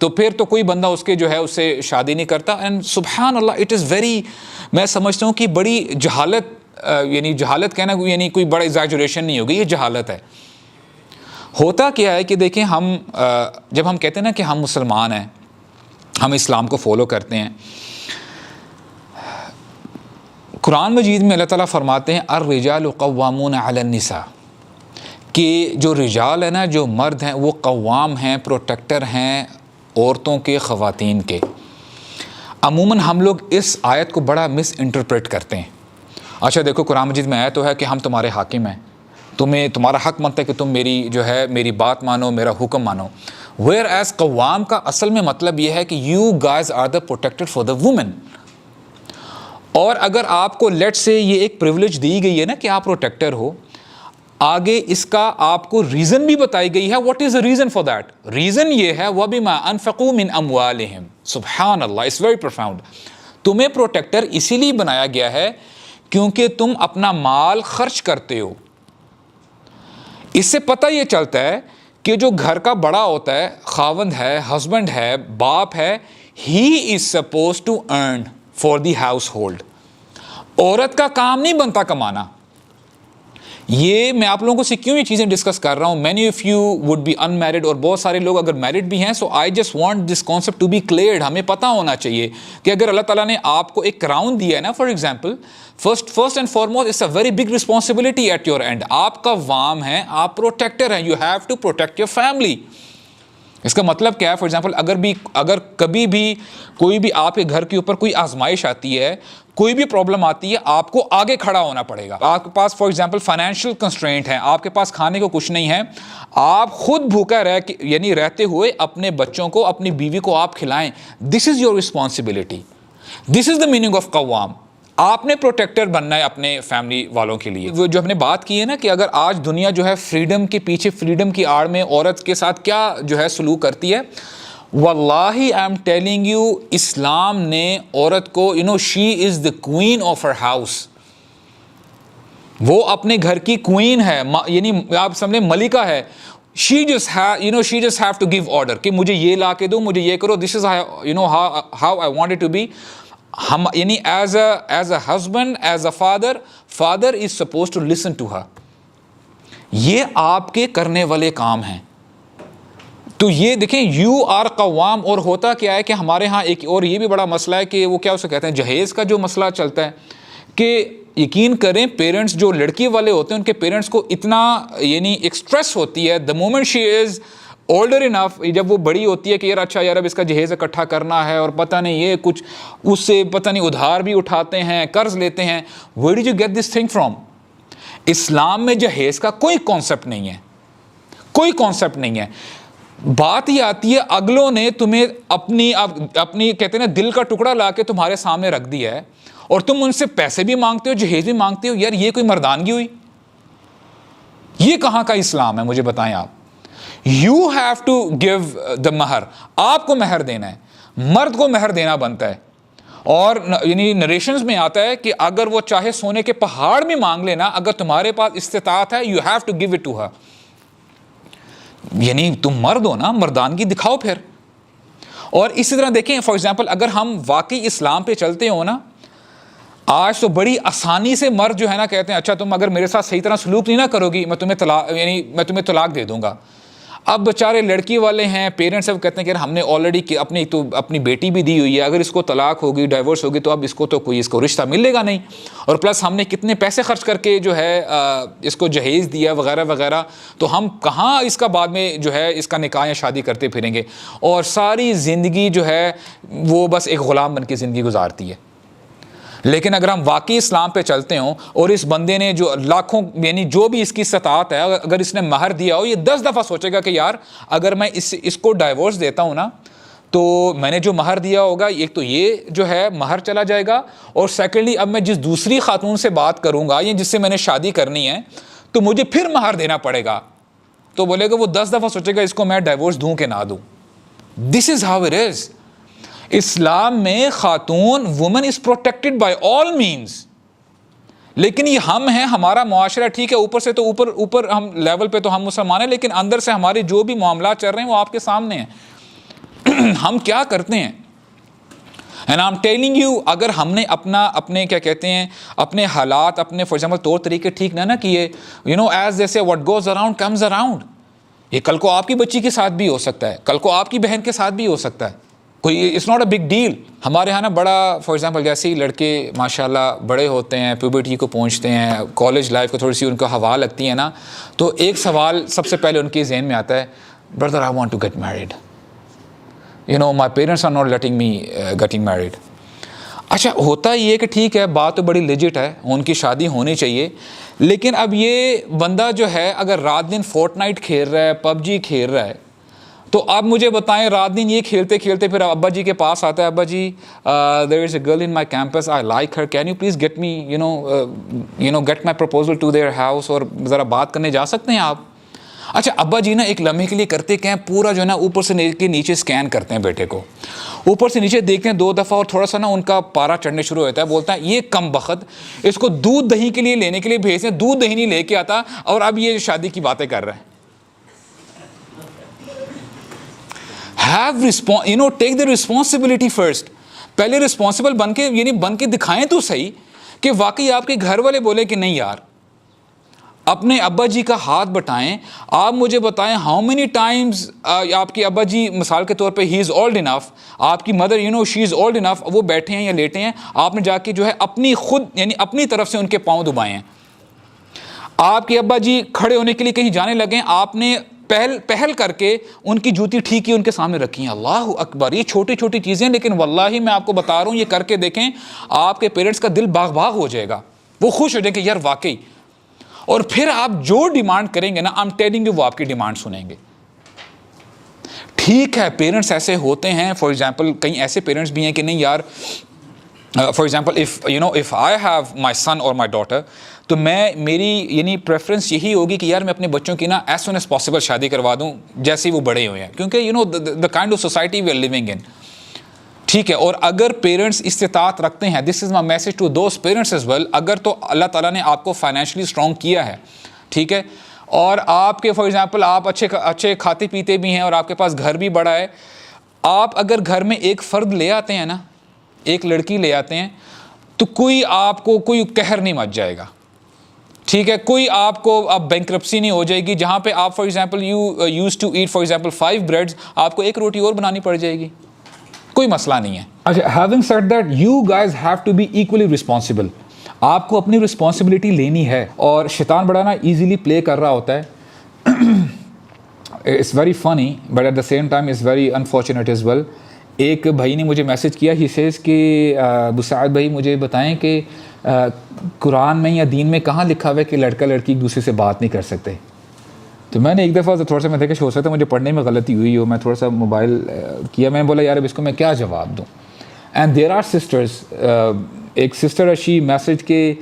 تو پھر تو کوئی بندہ اس کے جو ہے اس سے شادی نہیں کرتا. اینڈ سبحان اللہ اٹ از ویری، میں سمجھتا ہوں کہ بڑی جہالت، یعنی جہالت کہنا یعنی کوئی بڑا ایگزیجریشن نہیں ہوگی، یہ جہالت ہے. ہوتا کیا ہے کہ دیکھیں ہم جب ہم کہتے ہیں نا کہ ہم مسلمان ہیں، ہم اسلام کو فالو کرتے ہیں، قرآن مجید میں اللہ تعالیٰ فرماتے ہیں الرجال قوامون علی النساء، کہ جو رجال ہیں نا، جو مرد ہیں وہ قوام ہیں، پروٹیکٹر ہیں عورتوں کے، خواتین کے. عموماً ہم لوگ اس آیت کو بڑا مس انٹرپریٹ کرتے ہیں. اچھا دیکھو قرآن مجید میں آیا تو ہے کہ ہم تمہارے حاکم ہیں، تمہارا حق بنتا ہے کہ تم میری بات مانو، میرا حکم مانو. ویئر ایز قوام کا اصل میں مطلب یہ ہے کہ you guys are the protector for the women. اور اگر آپ کو لیٹ سے یہ ایک پریولیج دی گئی ہے نا کہ آپ پروٹیکٹر ہو، آگے اس کا آپ کو ریزن بھی بتائی گئی ہے. What is the reason for that? Reason یہ ہے وَبِمَا أَنفَقُوا مِنْ أَمْوَالِهِمْ. سبحان اللہ، اٹس ویری پروفاؤنڈ. تمہیں پروٹیکٹر اسی لیے بنایا گیا ہے کیونکہ تم اپنا مال خرچ کرتے ہو. اس سے پتہ یہ چلتا ہے کہ جو گھر کا بڑا ہوتا ہے، خاوند ہے، ہسبینڈ ہے، باپ ہے، he is suppose to earn for the household. عورت کا کام نہیں بنتا کمانا. یہ میں آپ لوگوں سے کیوں یہ چیزیں ڈسکس کر رہا ہوں؟ Many of you would be unmarried, اور بہت سارے لوگ اگر میرڈ بھی ہیں. So I just want this concept to be cleared. ہمیں پتہ ہونا چاہیے کہ اگر اللہ تعالیٰ نے آپ کو ایک کراؤن دیا ہے نا، for example, first and foremost it's a very big responsibility at your end. آپ کا وام ہے، آپ پروٹیکٹر ہیں، you have to protect your family. اس کا مطلب کیا ہے؟ فار ایگزامپل اگر کبھی بھی کوئی بھی آپ کے گھر کے اوپر کوئی آزمائش آتی ہے، کوئی بھی پرابلم آتی ہے، آپ کو آگے کھڑا ہونا پڑے گا. آپ کے پاس فار ایگزامپل فائنینشیل کنسٹرینٹ ہے، آپ کے پاس کھانے کو کچھ نہیں ہے، آپ خود بھوکا یعنی رہتے ہوئے اپنے بچوں کو، اپنی بیوی کو آپ کھلائیں. This is your responsibility. This is the meaning of قوام. آپ نے پروٹیکٹر بننا ہے اپنے فیملی والوں کے لیے. وہ جو ہم نے بات کی ہے نا کہ اگر آج دنیا جو ہے فریڈم کے پیچھے، فریڈم کی آڑ میں عورت کے ساتھ کیا جو ہے سلوک کرتی ہے، واللہ آئی ایم ٹیلنگ یو، اسلام نے عورت کو شی is the queen of her house. وہ اپنے گھر کی کوئین ہے، یعنی آپ سمجھیں ملکہ ہے. she just have to give order کہ مجھے یہ لا کے دو, مجھے یہ کرو, this is how I want it to be. ہم یعنی as a husband, as a father is supposed to listen to her. یہ آپ کے کرنے والے کام ہیں. تو یہ دیکھیں یو آر قوام. اور ہوتا کیا ہے کہ ہمارے ہاں ایک اور یہ بھی بڑا مسئلہ ہے کہ وہ کیا اسے کہتے ہیں, جہیز کا جو مسئلہ چلتا ہے کہ یقین کریں پیرنٹس جو لڑکی والے ہوتے ہیں ان کے پیرنٹس کو اتنا یعنی ایک سٹریس ہوتی ہے the moment she is older enough, جب وہ بڑی ہوتی ہے کہ یار اچھا یار اب اس کا جہیز اکٹھا کرنا ہے اور پتہ نہیں یہ کچھ اس سے پتہ نہیں ادھار بھی اٹھاتے ہیں, قرض لیتے ہیں. where did you get this thing from؟ اسلام میں جہیز کا کوئی کانسیپٹ نہیں ہے, کوئی کانسیپٹ نہیں ہے. بات ہی آتی ہے اگلوں نے تمہیں اپنی کہتے ہیں نا دل کا ٹکڑا لا کے تمہارے سامنے رکھ دیا ہے اور تم ان سے پیسے بھی مانگتے ہو, جہیز بھی مانگتے ہو. یار یہ کوئی مردانگی ہوئی؟ یہ کہاں کا اسلام ہے مجھے بتائیں آپ. You have to give the مہر, آپ کو مہر دینا ہے, مرد کو مہر دینا بنتا ہے. اور یعنی نریشنز میں آتا ہے کہ اگر وہ چاہے سونے کے پہاڑ بھی مانگ لینا, اگر تمہارے پاس استطاعت ہے, you have to give it to her. یعنی تم مرد ہو نا, مردانگی دکھاؤ پھر. اور اسی طرح دیکھیں فار ایگزامپل اگر ہم واقعی اسلام پہ چلتے ہو نا, آج تو بڑی آسانی سے مرد جو ہے نا کہتے ہیں اچھا تم اگر میرے ساتھ صحیح طرح سلوک نہیں نہ کرو گی میں تمہیں طلاق دے دوں گا. اب بیچارے لڑکی والے ہیں, پیرنٹس اب کہتے ہیں کہ ہم نے آلریڈی اپنی بیٹی بھی دی ہوئی ہے, اگر اس کو طلاق ہوگی, ڈائیورس ہوگی تو اب اس کو رشتہ ملے گا نہیں, اور پلس ہم نے کتنے پیسے خرچ کر کے جو ہے اس کو جہیز دیا وغیرہ وغیرہ, تو ہم کہاں اس کا بعد میں جو ہے اس کا نکاح یا شادی کرتے پھریں گے, اور ساری زندگی جو ہے وہ بس ایک غلام بن کے زندگی گزارتی ہے. لیکن اگر ہم واقعی اسلام پہ چلتے ہوں اور اس بندے نے جو لاکھوں یعنی جو بھی اس کی استطاعت ہے اگر اس نے مہر دیا ہو, یہ 10 دفعہ سوچے گا کہ یار اگر میں اس کو ڈائیورس دیتا ہوں نا تو میں نے جو مہر دیا ہوگا ایک تو یہ جو ہے مہر چلا جائے گا, اور سیکنڈلی اب میں جس دوسری خاتون سے بات کروں گا یا جس سے میں نے شادی کرنی ہے تو مجھے پھر مہر دینا پڑے گا. تو بولے گا وہ 10 دفعہ سوچے گا اس کو میں ڈائیورس دوں کہ نہ دوں. دس از ہاؤ اٹ از. اسلام میں خاتون woman is protected by all means. لیکن یہ ہم ہیں, ہمارا معاشرہ ٹھیک ہے اوپر سے تو اوپر ہم لیول پہ تو ہم مسلمان ہیں, لیکن اندر سے ہمارے جو بھی معاملات چل رہے ہیں وہ آپ کے سامنے ہیں. ہم کیا کرتے ہیں, and I am telling you, اگر ہم نے اپنے کیا کہتے ہیں اپنے حالات اپنے فار ایگزامپل طور طریقے ٹھیک نہ کیے, ایز جیسے what goes around comes around. یہ کل کو آپ کی بچی کے ساتھ بھی ہو سکتا ہے, کل کو آپ کی بہن کے ساتھ بھی ہو سکتا ہے. کوئی it's not a big deal. ہمارے یہاں نا بڑا فار ایگزامپل جیسے ہی لڑکے ماشاء اللہ بڑے ہوتے ہیں, پیوبرٹی کو پہنچتے ہیں, کالج لائف کو تھوڑی سی ان کو ہوا لگتی ہے نا, تو ایک سوال سب سے پہلے ان کے ذہن میں آتا ہے, brother I want to get married, my parents are not letting me getting married. اچھا ہوتا یہ کہ ٹھیک ہے بات تو بڑی لیجٹ ہے, ان کی شادی ہونی چاہیے, لیکن اب یہ بندہ جو ہے اگر رات دن فورٹ نائٹ کھیل رہا ہے, پب جی کھیل رہا ہے, تو آپ مجھے بتائیں رات دن یہ کھیلتے کھیلتے پھر ابا جی کے پاس آتا ہے, ابا جی there is a girl in my campus, I like her, can you please get me get my proposal to their house, اور ذرا بات کرنے جا سکتے ہیں آپ. اچھا ابا جی نا ایک لمحے کے لیے کرتے کیا ہیں, پورا جو ہے نا اوپر سے نیچے اسکین کرتے ہیں بیٹے کو, اوپر سے نیچے دیکھتے ہیں 2 دفعہ, اور تھوڑا سا نا ان کا پارا چڑھنے شروع ہوتا ہے. بولتا ہے یہ کم بخت, اس کو دودھ دہی کے لیے لینے کے لیے بھیجتے ہیں, دودھ دہی نہیں لے کے آتا, اور اب یہ شادی کی باتیں کر رہے ہیں. take the responsibility first. پہلے رسپانسبل بن کے دکھائیں تو صحیح کہ واقعی آپ کے گھر والے بولے کہ نہیں یار, اپنے ابا جی کا ہاتھ بٹائیں. آپ مجھے بتائیں ہاؤ مینی ٹائمز آپ کے ابا جی مثال کے طور پہ ہی از اولڈ انف, آپ کی مدر شی از اولڈ انف, وہ بیٹھے ہیں یا لیٹے ہیں, آپ نے جا کے جو ہے اپنی طرف سے ان کے پاؤں دبائے ہیں. آپ کے ابا جی کھڑے ہونے کے لیے کہیں جانے لگے, آپ نے پہل کر کے ان کی جوتی ٹھیک کی ان کے سامنے رکھی ہیں. اللہ اکبر, یہ چھوٹی چھوٹی چیزیں, لیکن واللہ میں آپ کو بتا رہا ہوں یہ کر کے دیکھیں آپ کے پیرنٹس کا دل باغ باغ ہو جائے گا, وہ خوش ہو جائیں کہ یار واقعی. اور پھر آپ جو ڈیمانڈ کریں گے نا, آئی ایم ٹیلنگ یو, وہ آپ کی ڈیمانڈ سنیں گے. ٹھیک ہے پیرنٹس ایسے ہوتے ہیں, فار ایگزامپل کئی ایسے پیرنٹس بھی ہیں کہ نہیں یار, for example if I have my son or my daughter, تو میری پریفرنس یہی ہوگی کہ یار میں اپنے بچوں کی نا ایز سون ایز پاسبل شادی کروا دوں جیسے ہی وہ بڑے ہوئے ہیں, کیونکہ the kind of society we are living in. ٹھیک ہے, اور اگر پیرنٹس استطاعت رکھتے ہیں, this is my message to those parents as well, اگر تو اللہ تعالیٰ نے آپ کو فائنینشلی اسٹرانگ کیا ہے, ٹھیک ہے, اور آپ کے فار ایگزامپل آپ اچھے کھاتے پیتے بھی ہیں اور آپ کے پاس گھر بھی بڑا ہے, آپ اگر گھر میں ایک فرد لے آتے ہیں نا, ایک لڑکی لے آتے ہیں, تو کوئی آپ کو کوئی قہر نہیں مچ جائے گا, ٹھیک ہے, کوئی آپ کو اب بینکرپسی نہیں ہو جائے گی. جہاں پہ آپ for example you used to eat for example 5 breads, آپ کو ایک روٹی اور بنانی پڑ جائے گی, کوئی مسئلہ نہیں ہے. اچھا, having said that, you guys have to be equally responsible. آپ کو اپنی رسپانسبلٹی لینی ہے, اور شیطان بڑا نا ایزیلی پلے کر رہا ہوتا ہے. It's very funny but at the same time it's very unfortunate as well. ایک بھائی نے مجھے میسج کیا, ہی سیز کہ ابو سعد بھائی مجھے بتائیں کہ قرآن میں یا دین میں کہاں لکھا ہوا ہے کہ لڑکا لڑکی ایک دوسرے سے بات نہیں کر سکتے. تو میں نے ایک دفعہ تھوڑا سا میں دیکھا ہو سکتا ہے مجھے پڑھنے میں غلطی ہوئی ہو, میں تھوڑا سا موبائل کیا, میں نے بولا یار اب اس کو میں کیا جواب دوں. اینڈ دیر آر سسٹرز, ایک sister she message that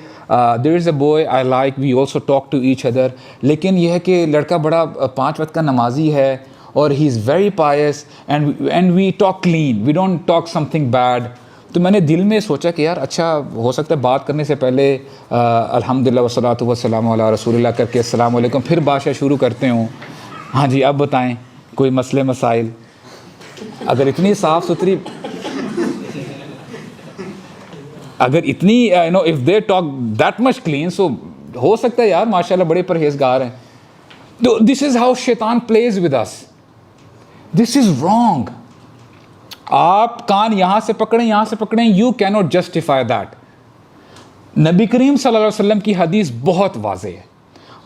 there is a boy I like, we also talk to each other, لیکن یہ ہے کہ لڑکا بڑا 5 وقت کا نمازی ہے اور he is very pious and we talk clean, we don't talk something bad. تو میں نے دل میں سوچا کہ یار اچھا ہو سکتا ہے بات کرنے سے پہلے الحمدللہ والصلاۃ والسلام علی رسول اللہ کر کے السلام علیکم پھر بادشاہ شروع کرتے ہوں. ہاں جی اب بتائیں کوئی مسئلے مسائل. اگر اتنی صاف ستھری, اگر اتنی if they talk that much clean, so ہو سکتا ہے یار ماشاء اللہ بڑے پرہیزگار ہیں. تو دس از ہاؤ شیطان please with us. This is wrong. آپ کان یہاں سے پکڑیں یہاں سے پکڑیں, you can not justify that. نبی کریم صلی اللہ علیہ وسلم کی حدیث بہت واضح ہے.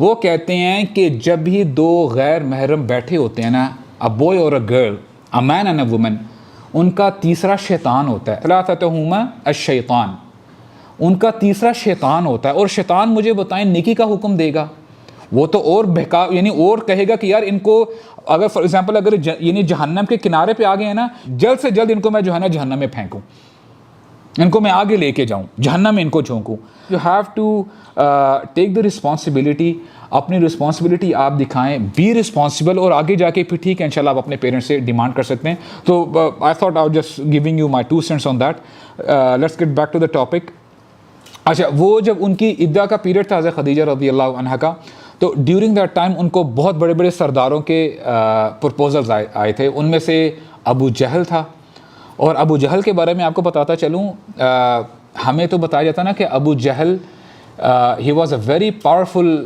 وہ کہتے ہیں کہ جب بھی 2 غیر محرم بیٹھے ہوتے ہیں نا, اے بوائے اور a girl, a man and a woman, ان کا تیسرا شیطان ہوتا ہے. ثلاثتہما الشیطان, ان کا تیسرا شیطان ہوتا ہے. اور شیطان مجھے بتائیں نیکی کا حکم دے گا, وہ تو اور بہکا یعنی اور کہے گا کہ یار ان کو اگر فار ایگزامپل اگر یعنی جہنم کے کنارے پہ آ گئے ہیں نا, جلد سے جلد ان کو میں جو ہے نا جہنم میں پھینکوں, ان کو میں آگے لے کے جاؤں, جہنم میں ان کو جھونکوں. You have to take the responsibility. اپنی رسپانسبلٹی آپ دکھائیں, بی رسپانسبل, اور آگے جا کے پھر ٹھیک ہے انشاءاللہ آپ اپنے پیرنٹس سے ڈیمانڈ کر سکتے ہیں. تو I thought I just giving you my 2 cents on that. Let's get back to the topic. اچھا, وہ جب ان کی عدہ کا پیریڈ تھا حضرت خدیجہ رضی اللہ عنہا کا, تو ڈیورنگ دیٹ ٹائم ان کو بہت بڑے بڑے سرداروں کے پرپوزلز آئے تھے. ان میں سے ابو جہل تھا. اور ابو جہل کے بارے میں آپ کو بتاتا چلوں, ہمیں تو بتایا جاتا نا کہ Abu Jahl he was a very powerful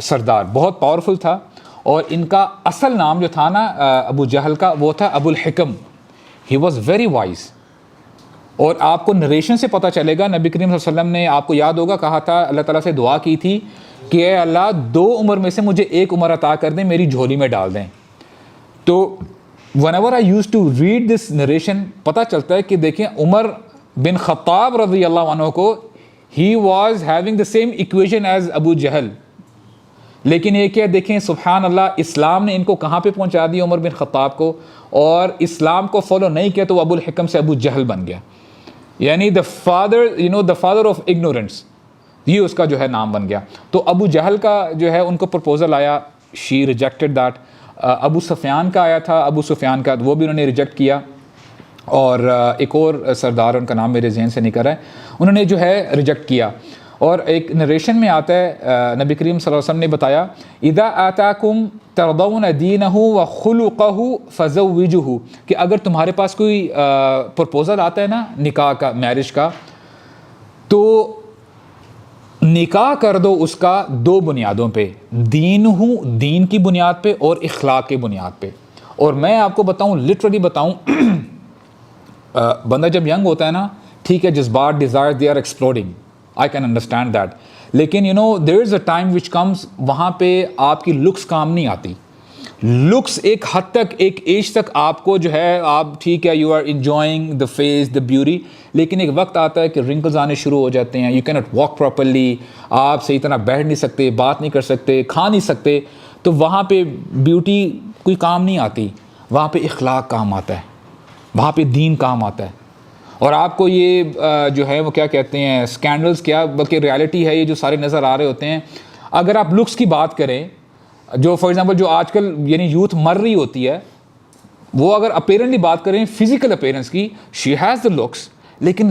سردار, بہت پاورفل تھا. اور ان کا اصل نام جو تھا نا ابو جہل کا, وہ تھا Abu al-Hakam. He was very wise. اور آپ کو نریشن سے پتہ چلے گا, نبی کریم صلی اللہ علیہ وسلم نے, آپ کو یاد ہوگا, کہا تھا اللہ تعالیٰ سے دعا کی تھی کہ اے اللہ 2 عمر میں سے مجھے 1 عمر عطا کر دیں, میری جھولی میں ڈال دیں. تو whenever I used to read this narration, پتہ چلتا ہے کہ دیکھیں عمر بن خطاب رضی اللہ عنہ کو he was having the same equation as ابو جہل. لیکن یہ کیا دیکھیں سبحان اللہ, اسلام نے ان کو کہاں پہ پہنچا دیا عمر بن خطاب کو, اور اسلام کو فالو نہیں کیا تو ابو الحکم سے ابو جہل بن گیا. یعنی the father of ignorance, یہ اس کا جو ہے نام بن گیا. تو ابو جہل کا جو ہے ان کو پرپوزل آیا, she rejected that. ابو سفیان کا آیا تھا, ابو سفیان کا, وہ بھی انہوں نے ریجیکٹ کیا. اور ایک اور سردار, ان کا نام میرے ذہن سے نکل رہا ہے, انہوں نے جو ہے ریجیکٹ کیا. اور ایک نریشن میں آتا ہے, نبی کریم صلی اللہ علیہ وسلم نے بتایا, اذا آتاکم ترضون دینہ وخلقہ فزوجہ, کہ اگر تمہارے پاس کوئی پرپوزل آتا ہے نا نکاح کا, میرج کا, تو نکاح کر دو اس کا 2 بنیادوں پہ, دین کی بنیاد پہ اور اخلاق کی بنیاد پہ. اور میں آپ کو بتاؤں, لٹرلی بتاؤں, بندہ جب ینگ ہوتا ہے نا, ٹھیک ہے, جذبات, desire, they are exploding, I can understand that. لیکن there is a time which comes, وہاں پہ آپ کی لکس کام نہیں آتی. لکس ایک حد تک, ایک ایج تک آپ کو جو ہے, آپ ٹھیک ہے, you are enjoying the face, the beauty, لیکن ایک وقت آتا ہے کہ رنکلز آنے شروع ہو جاتے ہیں, you can not walk properly, آپ صحیح طرح بیٹھ نہیں سکتے, بات نہیں کر سکتے, کھا نہیں سکتے. تو وہاں پہ بیوٹی کوئی کام نہیں آتی, وہاں پہ اخلاق کام آتا ہے, وہاں پہ دین کام آتا ہے. اور آپ کو یہ جو ہے وہ کیا کہتے ہیں, اسکینڈلز کیا بلکہ ریالٹی ہے, یہ جو سارے نظر آ رہے ہوتے ہیں. اگر آپ لکس کی بات کریں, جو فار ایگزامپل جو آج کل یعنی یوتھ مر رہی ہوتی ہے, وہ اگر اپیرنٹلی بات کریں فزیکل اپیرنس کی, شی ہیز دا لکس, لیکن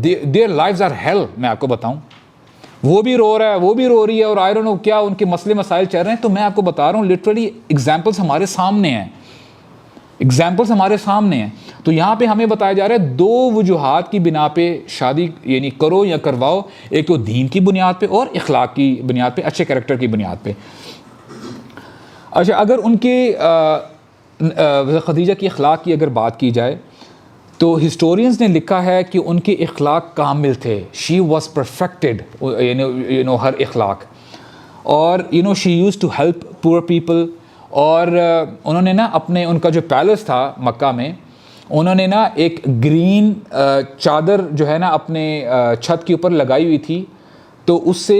دیئر لائفز آر ہیل. میں آپ کو بتاؤں, وہ بھی رو رہا ہے، وہ بھی رو رہی ہے، اور آئی ڈونٹ نو کیا ان کے مسئلے مسائل چل رہے ہیں. تو میں آپ کو بتا رہا ہوں لٹرلی ایگزامپلس ہمارے سامنے ہیں، ایگزامپلس ہمارے سامنے ہیں. تو یہاں پہ ہمیں بتایا جا رہا ہے دو وجوہات کی بنا پہ شادی یعنی کرو یا کرواؤ، ایک تو دین کی بنیاد پہ اور اخلاق کی بنیاد پہ، اچھے کریکٹر کی بنیاد پہ. اچھا اگر ان کے خدیجہ کی اخلاق کی اگر بات کی جائے تو ہسٹورینز نے لکھا ہے کہ ان کے اخلاق کامل تھے. شی واز پرفیکٹڈ ہر اخلاق، اور she use to help poor people. اور انہوں نے نا اپنے ان کا جو پیلس تھا مکہ میں، انہوں نے نا ایک گرین چادر جو ہے نا اپنے چھت کے اوپر لگائی ہوئی تھی. تو اس سے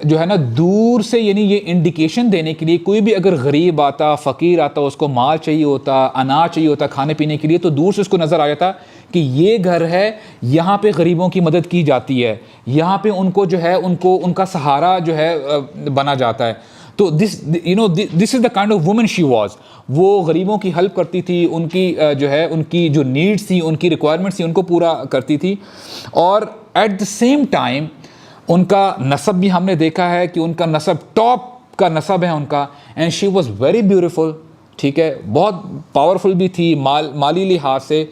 جو ہے نا دور سے یعنی یہ انڈیکیشن دینے کے لیے کوئی بھی اگر غریب آتا، فقیر آتا، اس کو مال چاہیے ہوتا، اناج چاہیے ہوتا کھانے پینے کے لیے، تو دور سے اس کو نظر آ جاتا کہ یہ گھر ہے، یہاں پہ غریبوں کی مدد کی جاتی ہے، یہاں پہ ان کو جو ہے ان کا سہارا جو ہے بنا جاتا ہے. تو this is the kind of woman she was. وہ غریبوں کی ہیلپ کرتی تھی، ان کی جو ہے ان کی جو نیڈس تھی، ان کی ریکوائرمنٹس تھی، ان کو پورا کرتی تھی. اور ایٹ دا سیم ٹائم ان کا نسب بھی ہم نے دیکھا ہے کہ ان کا نسب ٹاپ کا نسب ہے ان کا. And she was very beautiful, ٹھیک ہے، بہت پاورفل بھی تھی مالی لحاظ سے.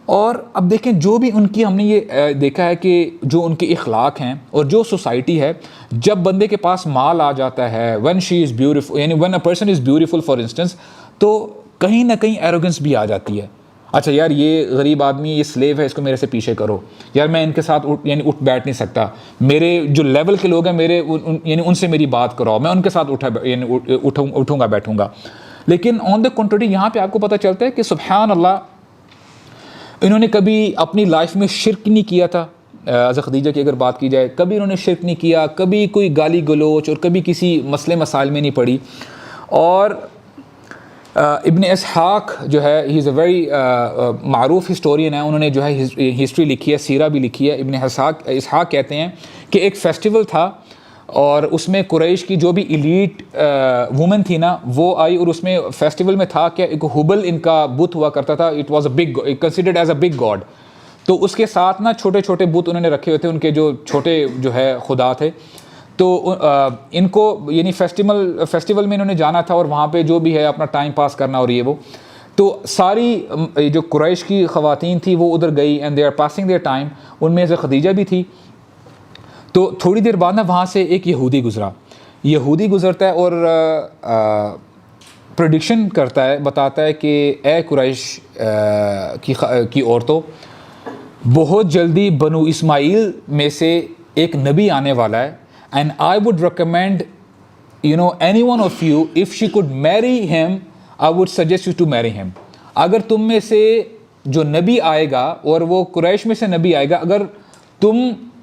اور اب دیکھیں جو بھی ان کی ہم نے یہ دیکھا ہے کہ جو ان کے اخلاق ہیں اور جو سوسائٹی ہے، جب بندے کے پاس مال آ جاتا ہے، when she is beautiful یعنی when a person is beautiful for instance، تو کہیں نہ کہیں ایروگنس بھی آ جاتی ہے. اچھا یار یہ غریب آدمی، یہ سلیو ہے، اس کو میرے سے پیچھے کرو، یار میں ان کے ساتھ اٹھ بیٹھ نہیں سکتا، میرے جو لیول کے لوگ ہیں میرے یعنی ان سے میری بات کراؤ، میں ان کے ساتھ اٹھوں گا بیٹھوں گا. لیکن آن دا کنٹری یہاں پہ آپ کو پتہ چلتا ہے کہ سبحان اللہ انہوں نے کبھی اپنی لائف میں شرک نہیں کیا تھا. حضرت خدیجہ کی اگر بات کی جائے، کبھی انہوں نے شرک نہیں کیا، کبھی کوئی گالی گلوچ اور کبھی کسی مسئلے مسائل میں نہیں پڑی. اور ابن اسحاق جو ہے ہی از اے ویری معروف ہسٹورین ہے، انہوں نے جو ہے ہسٹری لکھی ہے، سیرہ بھی لکھی ہے. ابن اسحاق کہتے ہیں کہ ایک فیسٹیول تھا اور اس میں قریش کی جو بھی ایلیٹ وومن تھی نا وہ آئی، اور اس میں فیسٹیول میں تھا کہ ایک حبل ان کا بت ہوا کرتا تھا. It was a big considered as a big God. تو اس کے ساتھ نا چھوٹے چھوٹے بت انہوں نے رکھے ہوئے تھے، ان کے جو چھوٹے جو ہے خدا تھے. تو ان کو یعنی فیسٹیول میں انہوں نے جانا تھا اور وہاں پہ جو بھی ہے اپنا ٹائم پاس کرنا اور یہ وہ. تو ساری جو قریش کی خواتین تھی وہ ادھر گئی and they are passing their time. ان میں سے خدیجہ بھی تھی. تو تھوڑی دیر بعد نا وہاں سے ایک یہودی گزرتا ہے اور پریڈکشن کرتا ہے، بتاتا ہے کہ اے قریش کی عورتوں، بہت جلدی بنو اسماعیل میں سے ایک نبی آنے والا ہے. And I would recommend any one of you if she could marry him I would suggest you to marry him. اگر تم میں سے جو نبی آئے گا اور وہ قریش میں سے نبی آئے گا، اگر تم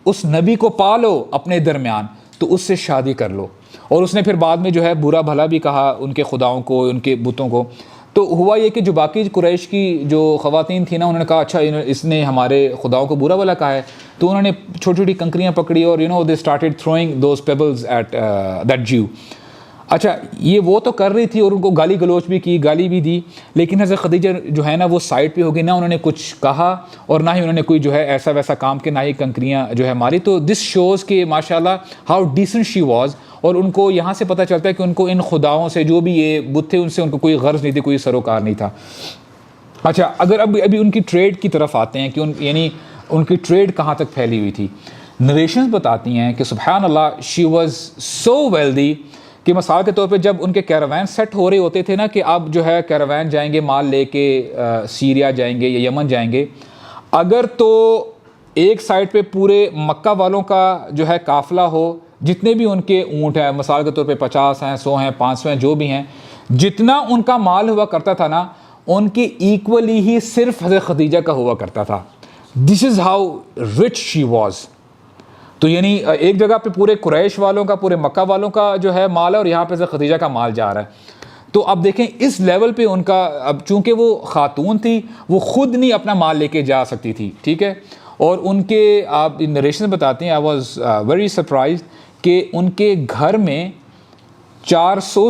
اس نبی کو پالو اپنے درمیان تو اس سے شادی کر لو. اور اس نے پھر بعد میں جو ہے برا بھلا بھی کہا ان کے خداؤں کو، ان کے بتوں کو. تو ہوا یہ کہ جو باقی قریش کی جو خواتین تھیں نا انہوں نے کہا اچھا اس نے ہمارے خداؤں کو برا بھلا کہا ہے. تو انہوں نے چھوٹی چھوٹی کنکریاں پکڑی اور they started throwing those pebbles at that Jew. اچھا یہ وہ تو کر رہی تھی اور ان کو گالی گلوچ بھی کی، گالی بھی دی، لیکن حضرت خدیجہ جو ہے نا وہ سائڈ پہ ہو گئی، نہ انہوں نے کچھ کہا اور نہ ہی انہوں نے کوئی جو ہے ایسا ویسا کام کے، نہ ہی کنکریاں جو ہے ماری. تو دس شوز کہ ماشاء اللہ ہاؤ ڈیسنٹ شی واز. اور ان کو یہاں سے پتہ چلتا ہے کہ ان کو ان خداؤں سے جو بھی یہ بت تھے ان سے ان کو کوئی غرض نہیں تھی، کوئی سروکار نہیں تھا. اچھا اگر ابھی ان کی ٹریڈ کی طرف آتے ہیں کہ یعنی ان کی ٹریڈ کہاں تک پھیلی ہوئی تھی. نریشنز بتاتی ہیں کہ سبحان اللہ شی واز سو ویلدی کہ مثال کے طور پہ جب ان کے کیراوین سیٹ ہو رہے ہوتے تھے نا کہ اب جو ہے کیراوین جائیں گے مال لے کے سیریا جائیں گے یا یمن جائیں گے، اگر تو ایک سائڈ پہ پورے مکہ والوں کا جو ہے قافلہ ہو، جتنے بھی ان کے اونٹ ہیں مثال کے طور پہ 50 ہیں، 100 ہیں، 500 ہیں، جو بھی ہیں، جتنا ان کا مال ہوا کرتا تھا نا ان کے ایکولی ہی صرف حضرت خدیجہ کا ہوا کرتا تھا. This is how rich she was. تو یعنی ایک جگہ پہ پورے قریش والوں کا، پورے مکہ والوں کا جو ہے مال ہے اور یہاں پہ حضرت خدیجہ کا مال جا رہا ہے. تو اب دیکھیں اس لیول پہ ان کا، اب چونکہ وہ خاتون تھی وہ خود نہیں اپنا مال لے کے جا سکتی تھی، ٹھیک ہے. اور ان کے آپ نریشن بتاتے ہیں، آئی واز ویری سرپرائزڈ کہ ان کے گھر میں 400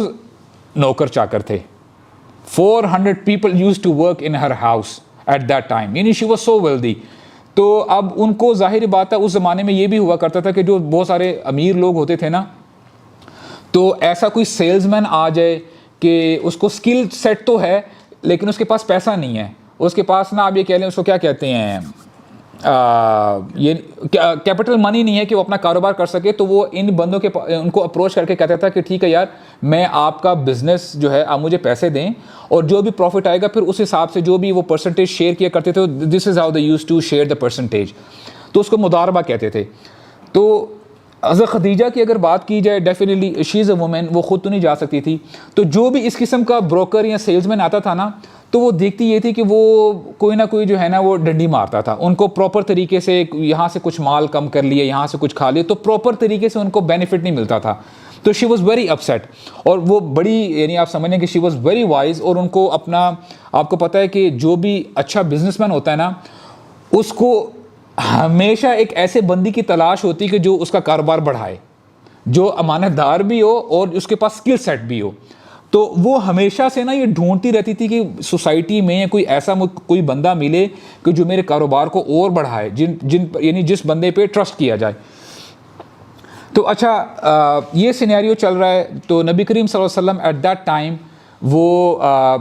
نوکر چاکر تھے. 400 people used to work in her house at that time. یعنی she was so wealthy. تو اب ان کو ظاہر بات ہے اس زمانے میں یہ بھی ہوا کرتا تھا کہ جو بہت سارے امیر لوگ ہوتے تھے نا, تو ایسا کوئی سیلز مین آ جائے کہ اس کو اسکل سیٹ تو ہے لیکن اس کے پاس پیسہ نہیں ہے, اس کے پاس نا آپ یہ کہہ لیں اس کو کیا کہتے ہیں, یہ کیپٹل منی نہیں ہے کہ وہ اپنا کاروبار کر سکے, تو وہ ان بندوں کے ان کو اپروچ کر کے کہتا تھا کہ ٹھیک ہے یار میں آپ کا بزنس جو ہے آپ مجھے پیسے دیں اور جو بھی پروفٹ آئے گا پھر اس حساب سے جو بھی وہ پرسنٹیج شیئر کیا کرتے تھے, this is how they use to share the percentage, تو اس کو مضاربہ کہتے تھے. تو حضرت خدیجہ کی اگر بات کی جائے definitely she is a woman, وہ خود تو نہیں جا سکتی تھی, تو جو بھی اس قسم کا بروکر یا سیلز مین آتا تھا نا تو وہ دیکھتی یہ تھی کہ وہ کوئی نہ کوئی جو ہے نا وہ ڈنڈی مارتا تھا, ان کو پراپر طریقے سے یہاں سے کچھ مال کم کر لیے یہاں سے کچھ کھا لیے, تو پراپر طریقے سے ان کو بینیفٹ نہیں ملتا تھا. تو شی واز ویری اپسیٹ, اور وہ بڑی یعنی آپ سمجھیں کہ شی واز ویری وائز, اور ان کو اپنا آپ کو پتہ ہے کہ جو بھی اچھا بزنس مین ہوتا ہے نا اس کو ہمیشہ ایک ایسے بندی کی تلاش ہوتی کہ جو اس کا کاروبار بڑھائے, جو امانت دار بھی ہو اور اس کے پاس اسکل سیٹ بھی ہو. تو وہ ہمیشہ سے نا یہ ڈھونڈتی رہتی تھی کہ سوسائٹی میں کوئی ایسا کوئی بندہ ملے کہ جو میرے کاروبار کو اور بڑھائے, یعنی جس بندے پہ ٹرسٹ کیا جائے. تو اچھا یہ سینیریو چل رہا ہے, تو نبی کریم صلی اللہ علیہ وسلم ایٹ دیٹ ٹائم وہ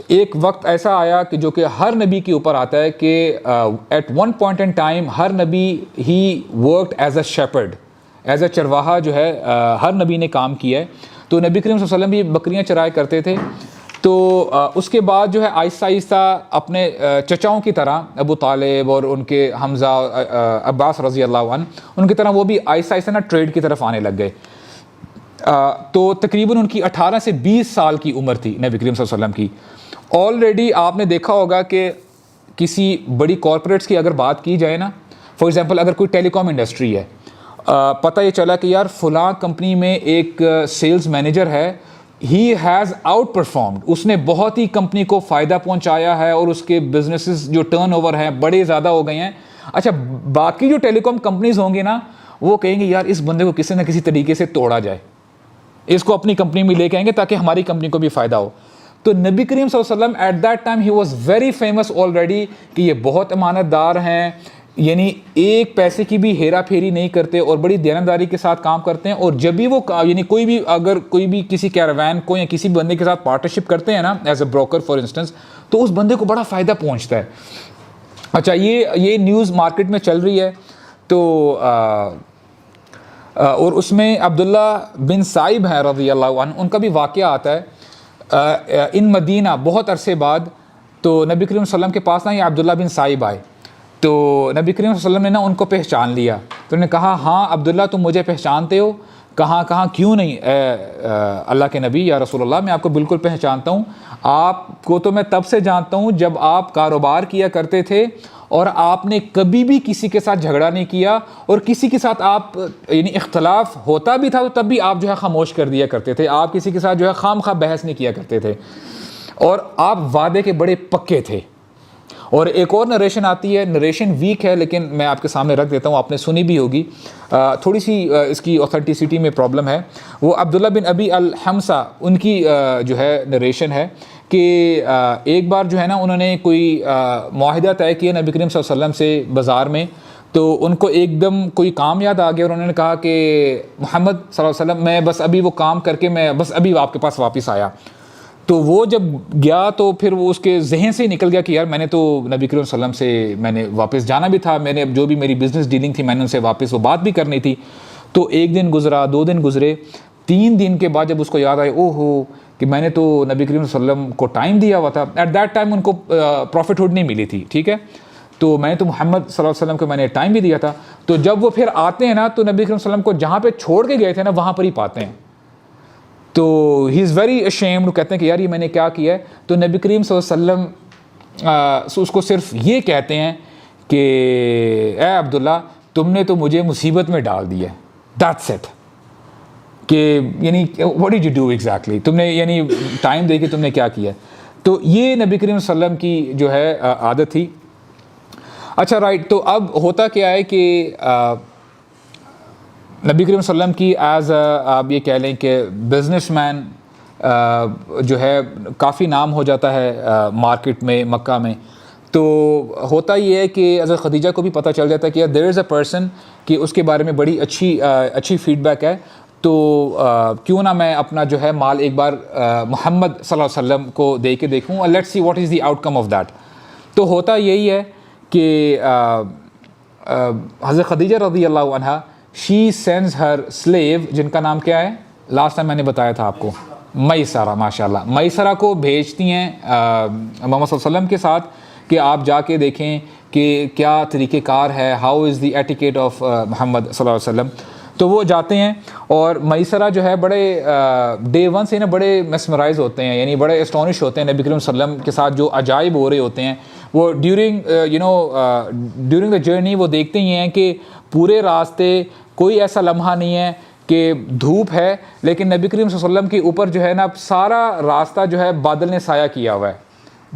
ایک وقت ایسا آیا کہ جو کہ ہر نبی کے اوپر آتا ہے کہ at one point in time ہر نبی he worked as a shepherd, as a چرواہا جو ہے ہر نبی نے کام کیا ہے. تو نبی کریم صلی اللہ علیہ وسلم بھی بکریاں چرایا کرتے تھے. تو اس کے بعد جو ہے آہستہ آہستہ اپنے چچاؤں کی طرح ابو طالب اور ان کے حمزہ عباس رضی اللہ عنہ ان کی طرح وہ بھی آہستہ آہستہ نا ٹریڈ کی طرف آنے لگ گئے. تو تقریباً ان کی 18 سے 20 سال کی عمر تھی نبی کریم صلی اللہ علیہ وسلم کی. آلریڈی آپ نے دیکھا ہوگا کہ کسی بڑی کارپوریٹس کی اگر بات کی جائے نا, فار ایگزامپل اگر کوئی ٹیلی کام انڈسٹری ہے, پتہ یہ چلا کہ یار فلاں کمپنی میں ایک سیلز مینیجر ہے, ہی ہیز آؤٹ پرفارمڈ, اس نے بہت ہی کمپنی کو فائدہ پہنچایا ہے اور اس کے بزنسز جو ٹرن اوور ہیں بڑے زیادہ ہو گئے ہیں. اچھا باقی جو ٹیلی کام کمپنیز ہوں گی نا وہ کہیں گے یار اس بندے کو کسی نہ کسی طریقے سے توڑا جائے, اس کو اپنی کمپنی میں لے کے آئیں گے تاکہ ہماری کمپنی کو بھی فائدہ ہو. تو نبی کریم صلی اللہ علیہ وسلم at that time he was very famous already کہ یہ بہت امانت دار ہیں, یعنی ایک پیسے کی بھی ہیرا پھیری نہیں کرتے اور بڑی دیانتداری کے ساتھ کام کرتے ہیں. اور جب بھی وہ یعنی کوئی بھی اگر کوئی بھی کسی کیروین کو یا کسی بندے کے ساتھ پارٹنرشپ کرتے ہیں نا as a broker for instance, تو اس بندے کو بڑا فائدہ پہنچتا ہے. اچھا یہ نیوز مارکیٹ میں چل رہی ہے. تو اور اس میں عبداللہ بن سائب ہیں رضی اللہ عنہ, ان کا بھی واقعہ آتا ہے ان مدینہ بہت عرصے بعد. تو نبی کریم صلی اللہ علیہ وسلم کے پاس نا یہ عبداللہ بن سائب آئے, تو نبی کریم صلی اللہ علیہ وسلم نے نا ان کو پہچان لیا. تو انہوں نے کہا ہاں عبداللہ تم مجھے پہچانتے ہو؟ کہاں کیوں نہیں اللہ کے نبی یا رسول اللہ, میں آپ کو بالکل پہچانتا ہوں, آپ کو تو میں تب سے جانتا ہوں جب آپ کاروبار کیا کرتے تھے اور آپ نے کبھی بھی کسی کے ساتھ جھگڑا نہیں کیا, اور کسی کے ساتھ آپ یعنی اختلاف ہوتا بھی تھا تو تب بھی آپ جو ہے خاموش کر دیا کرتے تھے, آپ کسی کے ساتھ جو ہے خام خواہ بحث نہیں کیا کرتے تھے, اور آپ وعدے کے بڑے پکے تھے. اور ایک اور نریشن آتی ہے, نریشن ویک ہے لیکن میں آپ کے سامنے رکھ دیتا ہوں, آپ نے سنی بھی ہوگی, تھوڑی سی اس کی اوتھینٹسٹی میں پرابلم ہے. وہ عبداللہ بن ابی الحمسہ ان کی جو ہے نریشن ہے کہ ایک بار جو ہے نا انہوں نے کوئی معاہدہ طے کیا نبی کریم صلی اللہ علیہ وسلم سے بازار میں, تو ان کو ایک دم کوئی کام یاد آ گیا اور انہوں نے کہا کہ محمد صلی اللہ علیہ وسلم میں بس ابھی وہ کام کر کے میں بس ابھی آپ کے پاس واپس آیا. تو وہ جب گیا تو پھر وہ اس کے ذہن سے نکل گیا کہ یار میں نے تو نبی کریم صلی اللہ علیہ وسلم سے میں نے واپس جانا بھی تھا, میں نے جو بھی میری بزنس ڈیلنگ تھی میں نے ان سے واپس وہ بات بھی کرنی تھی. تو ایک دن گزرا, 2 دن گزرے, 3 دن کے بعد جب اس کو یاد آئے او ہو کہ میں نے تو نبی کریم صلی اللہ علیہ وسلم کو ٹائم دیا ہوا تھا. ایٹ دیٹ ٹائم ان کو پروفٹ ہوڈ نہیں ملی تھی, ٹھیک ہے, تو میں تو محمد صلی اللہ علیہ وسلم کو میں نے ٹائم بھی دیا تھا. تو جب وہ پھر آتے ہیں نا تو نبی کریم صلی اللہ علیہ وسلم کو جہاں پہ چھوڑ کے گئے تھے نا وہاں پر ہی پاتے ہیں. تو ہی از ویری اشیمڈ, کہتے ہیں کہ یار یہ میں نے کیا کیا ہے. تو نبی کریم صلی اللہ علیہ وسلم اس کو صرف یہ کہتے ہیں کہ اے عبداللہ تم نے تو مجھے مصیبت میں ڈال دیا ہے, دیٹس اٹ. کہ یعنی what did you do exactly, تم نے یعنی ٹائم دے کے تم نے کیا کیا. تو یہ نبی کریم صلی اللہ علیہ وسلم کی جو ہے عادت تھی. اچھا رائٹ, تو اب ہوتا کیا ہے کہ نبی کریم صلی اللہ علیہ وسلم کی ایز آپ یہ کہہ لیں کہ بزنس مین جو ہے کافی نام ہو جاتا ہے مارکیٹ میں مکہ میں. تو ہوتا یہ ہے کہ حضرت خدیجہ کو بھی پتہ چل جاتا ہے کہ دیر از اے پرسن کہ اس کے بارے میں بڑی اچھی فیڈ بیک ہے، تو کیوں نہ میں اپنا جو ہے مال ایک بار محمد صلی اللہ علیہ وسلم کو دے کے دیکھوں، اور let's see what is the out come of that. تو ہوتا یہی ہے کہ حضرت خدیجہ رضی اللہ عنہا شی سینڈز ہر سلیو، جن کا نام کیا ہے لاسٹ ٹائم میں نے بتایا تھا آپ کو، میسرہ، ماشاء اللہ، میسرہ کو بھیجتی ہیں محمد صلی اللہ علیہ وسلم کے ساتھ کہ آپ جا کے دیکھیں کہ کیا طریقہ کار ہے، how is the etiquette of Muhammad صلی اللہ علیہ وسلم. تو وہ جاتے ہیں، اور میسرہ جو ہے بڑے ڈے ون سے نا بڑے میسمرائز ہوتے ہیں، یعنی بڑے اسٹونش ہوتے ہیں نبی کریم صلی اللہ علیہ وسلم کے ساتھ جو عجائب ہو رہے ہوتے ہیں. وہ ڈیورنگ دا جرنی وہ دیکھتے ہی ہیں کہ پورے راستے کوئی ایسا لمحہ نہیں ہے کہ دھوپ ہے، لیکن نبی کریم صلی اللہ علیہ وسلم کے اوپر جو ہے نا سارا راستہ جو ہے بادل نے سایہ کیا ہوا ہے.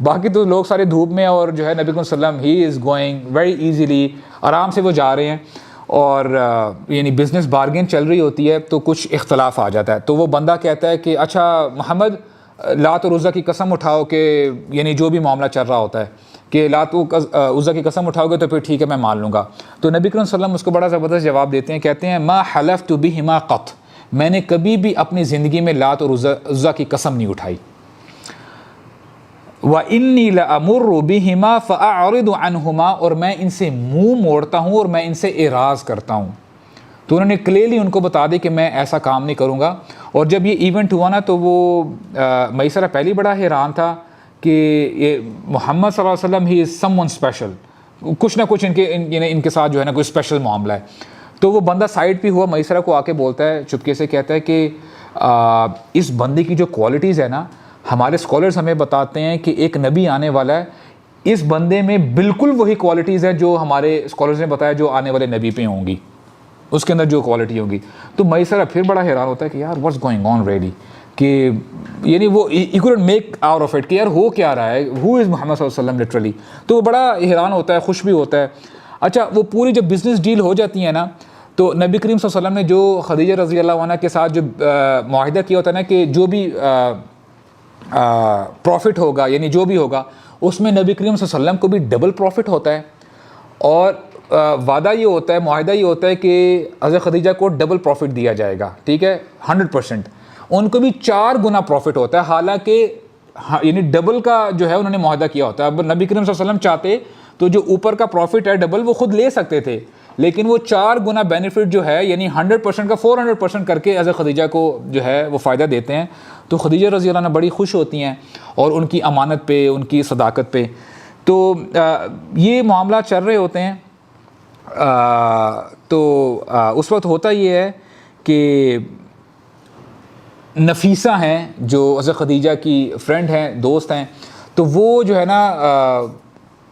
باقی تو لوگ سارے دھوپ میں، اور جو ہے نبی کریم صلی اللہ علیہ وسلم ہی از گوئنگ ویری ایزیلی، آرام سے وہ جا رہے ہیں، اور یعنی بزنس بارگین چل رہی ہوتی ہے تو کچھ اختلاف آ جاتا ہے. تو وہ بندہ کہتا ہے کہ اچھا محمد لات اور عزیٰ کی قسم اٹھاؤ کہ یعنی جو بھی معاملہ چل رہا ہوتا ہے کہ لات و عزیٰ کی قسم اٹھاؤ گے تو پھر ٹھیک ہے میں مان لوں گا. تو نبی کریم صلی اللہ علیہ وسلم اس کو بڑا زبردست جواب دیتے ہیں، کہتے ہیں ما حلفت بہما قط، میں نے کبھی بھی اپنی زندگی میں لات اور عزیٰ کی قسم نہیں اٹھائی. وَإِنِّي لَأَمُرُّ بِهِمَا فَأَعْرِضُ عَنْهُمَا، اور میں ان سے منہ موڑتا ہوں اور میں ان سے اعراض کرتا ہوں. تو انہوں نے کلیئرلی ان کو بتا دی کہ میں ایسا کام نہیں کروں گا. اور جب یہ ایونٹ ہوا نا تو وہ میسرہ پہلی بڑا حیران تھا کہ یہ محمد صلی اللہ علیہ وسلم ہی از سم ون اسپیشل، کچھ نہ کچھ ان کے ساتھ جو ہے نا کوئی اسپیشل معاملہ ہے. تو وہ بندہ سائڈ پہ ہوا، میسرہ کو آ کے بولتا ہے چپکے سے، کہتا ہے کہ اس بندے کی جو کوالٹیز ہے نا، ہمارے اسکالرز ہمیں بتاتے ہیں کہ ایک نبی آنے والا ہے، اس بندے میں بالکل وہی کوالٹیز ہیں جو ہمارے اسکالرز نے بتایا جو آنے والے نبی پہ ہوں گی، اس کے اندر جو کوالٹی ہوگی. تو میسرہ پھر بڑا حیران ہوتا ہے کہ یار واٹس گوئنگ آن ریلی، کہ یعنی وہ he couldn't make out of it کہ یار ہو کیا رہا ہے، ہو از محمد صلی اللہ علیہ وسلم لٹرلی. تو وہ بڑا حیران ہوتا ہے، خوش بھی ہوتا ہے. اچھا وہ پوری جب بزنس ڈیل ہو جاتی ہے نا، تو نبی کریم صلی اللہ علیہ وسلم نے جو خدیجہ رضی اللہ عنہ کے ساتھ جو معاہدہ کیا ہوتا ہے نا کہ جو بھی پروفٹ ہوگا، یعنی جو بھی ہوگا اس میں نبی کریم صلی اللہ علیہ وسلم کو بھی ڈبل پروفٹ ہوتا ہے، اور وعدہ یہ ہوتا ہے، معاہدہ یہ ہوتا ہے کہ حضرت خدیجہ کو ڈبل پروفٹ دیا جائے گا، ٹھیک ہے 100%. ان کو بھی 4 گنا پروفٹ ہوتا ہے، حالانکہ یعنی ڈبل کا جو ہے انہوں نے معاہدہ کیا ہوتا ہے. اب نبی کریم صلی اللہ علیہ وسلم چاہتے تو جو اوپر کا پروفٹ ہے ڈبل وہ خود لے سکتے تھے، لیکن وہ 4 گنا بینیفٹ جو ہے یعنی 100% کا 400% کر کے حضرت خدیجہ کو جو ہے وہ فائدہ دیتے ہیں. تو خدیجہ رضی اللہ عنہ بڑی خوش ہوتی ہیں، اور ان کی امانت پہ، ان کی صداقت پہ. تو یہ معاملات چل رہے ہوتے ہیں. تو اس وقت ہوتا یہ ہے کہ نفیسہ ہیں جو حضرت خدیجہ کی فرینڈ ہیں، دوست ہیں، تو وہ جو ہے نا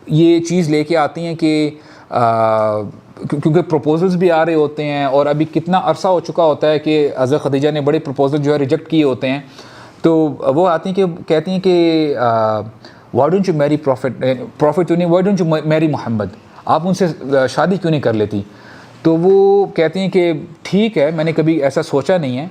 یہ چیز لے کے آتی ہیں کہ کیونکہ پروپوزلز بھی آ رہے ہوتے ہیں، اور ابھی کتنا عرصہ ہو چکا ہوتا ہے کہ حضرت خدیجہ نے بڑے پروپوزل جو ہے ریجیکٹ کیے ہوتے ہیں. تو وہ آتی ہیں کہ کہتی ہیں کہ وائی ڈونٹ یو میری پروفٹ وائی ڈونٹ یو میری محمد، آپ ان سے شادی کیوں نہیں کر لیتی. تو وہ کہتی ہیں کہ ٹھیک ہے، میں نے کبھی ایسا سوچا نہیں ہے.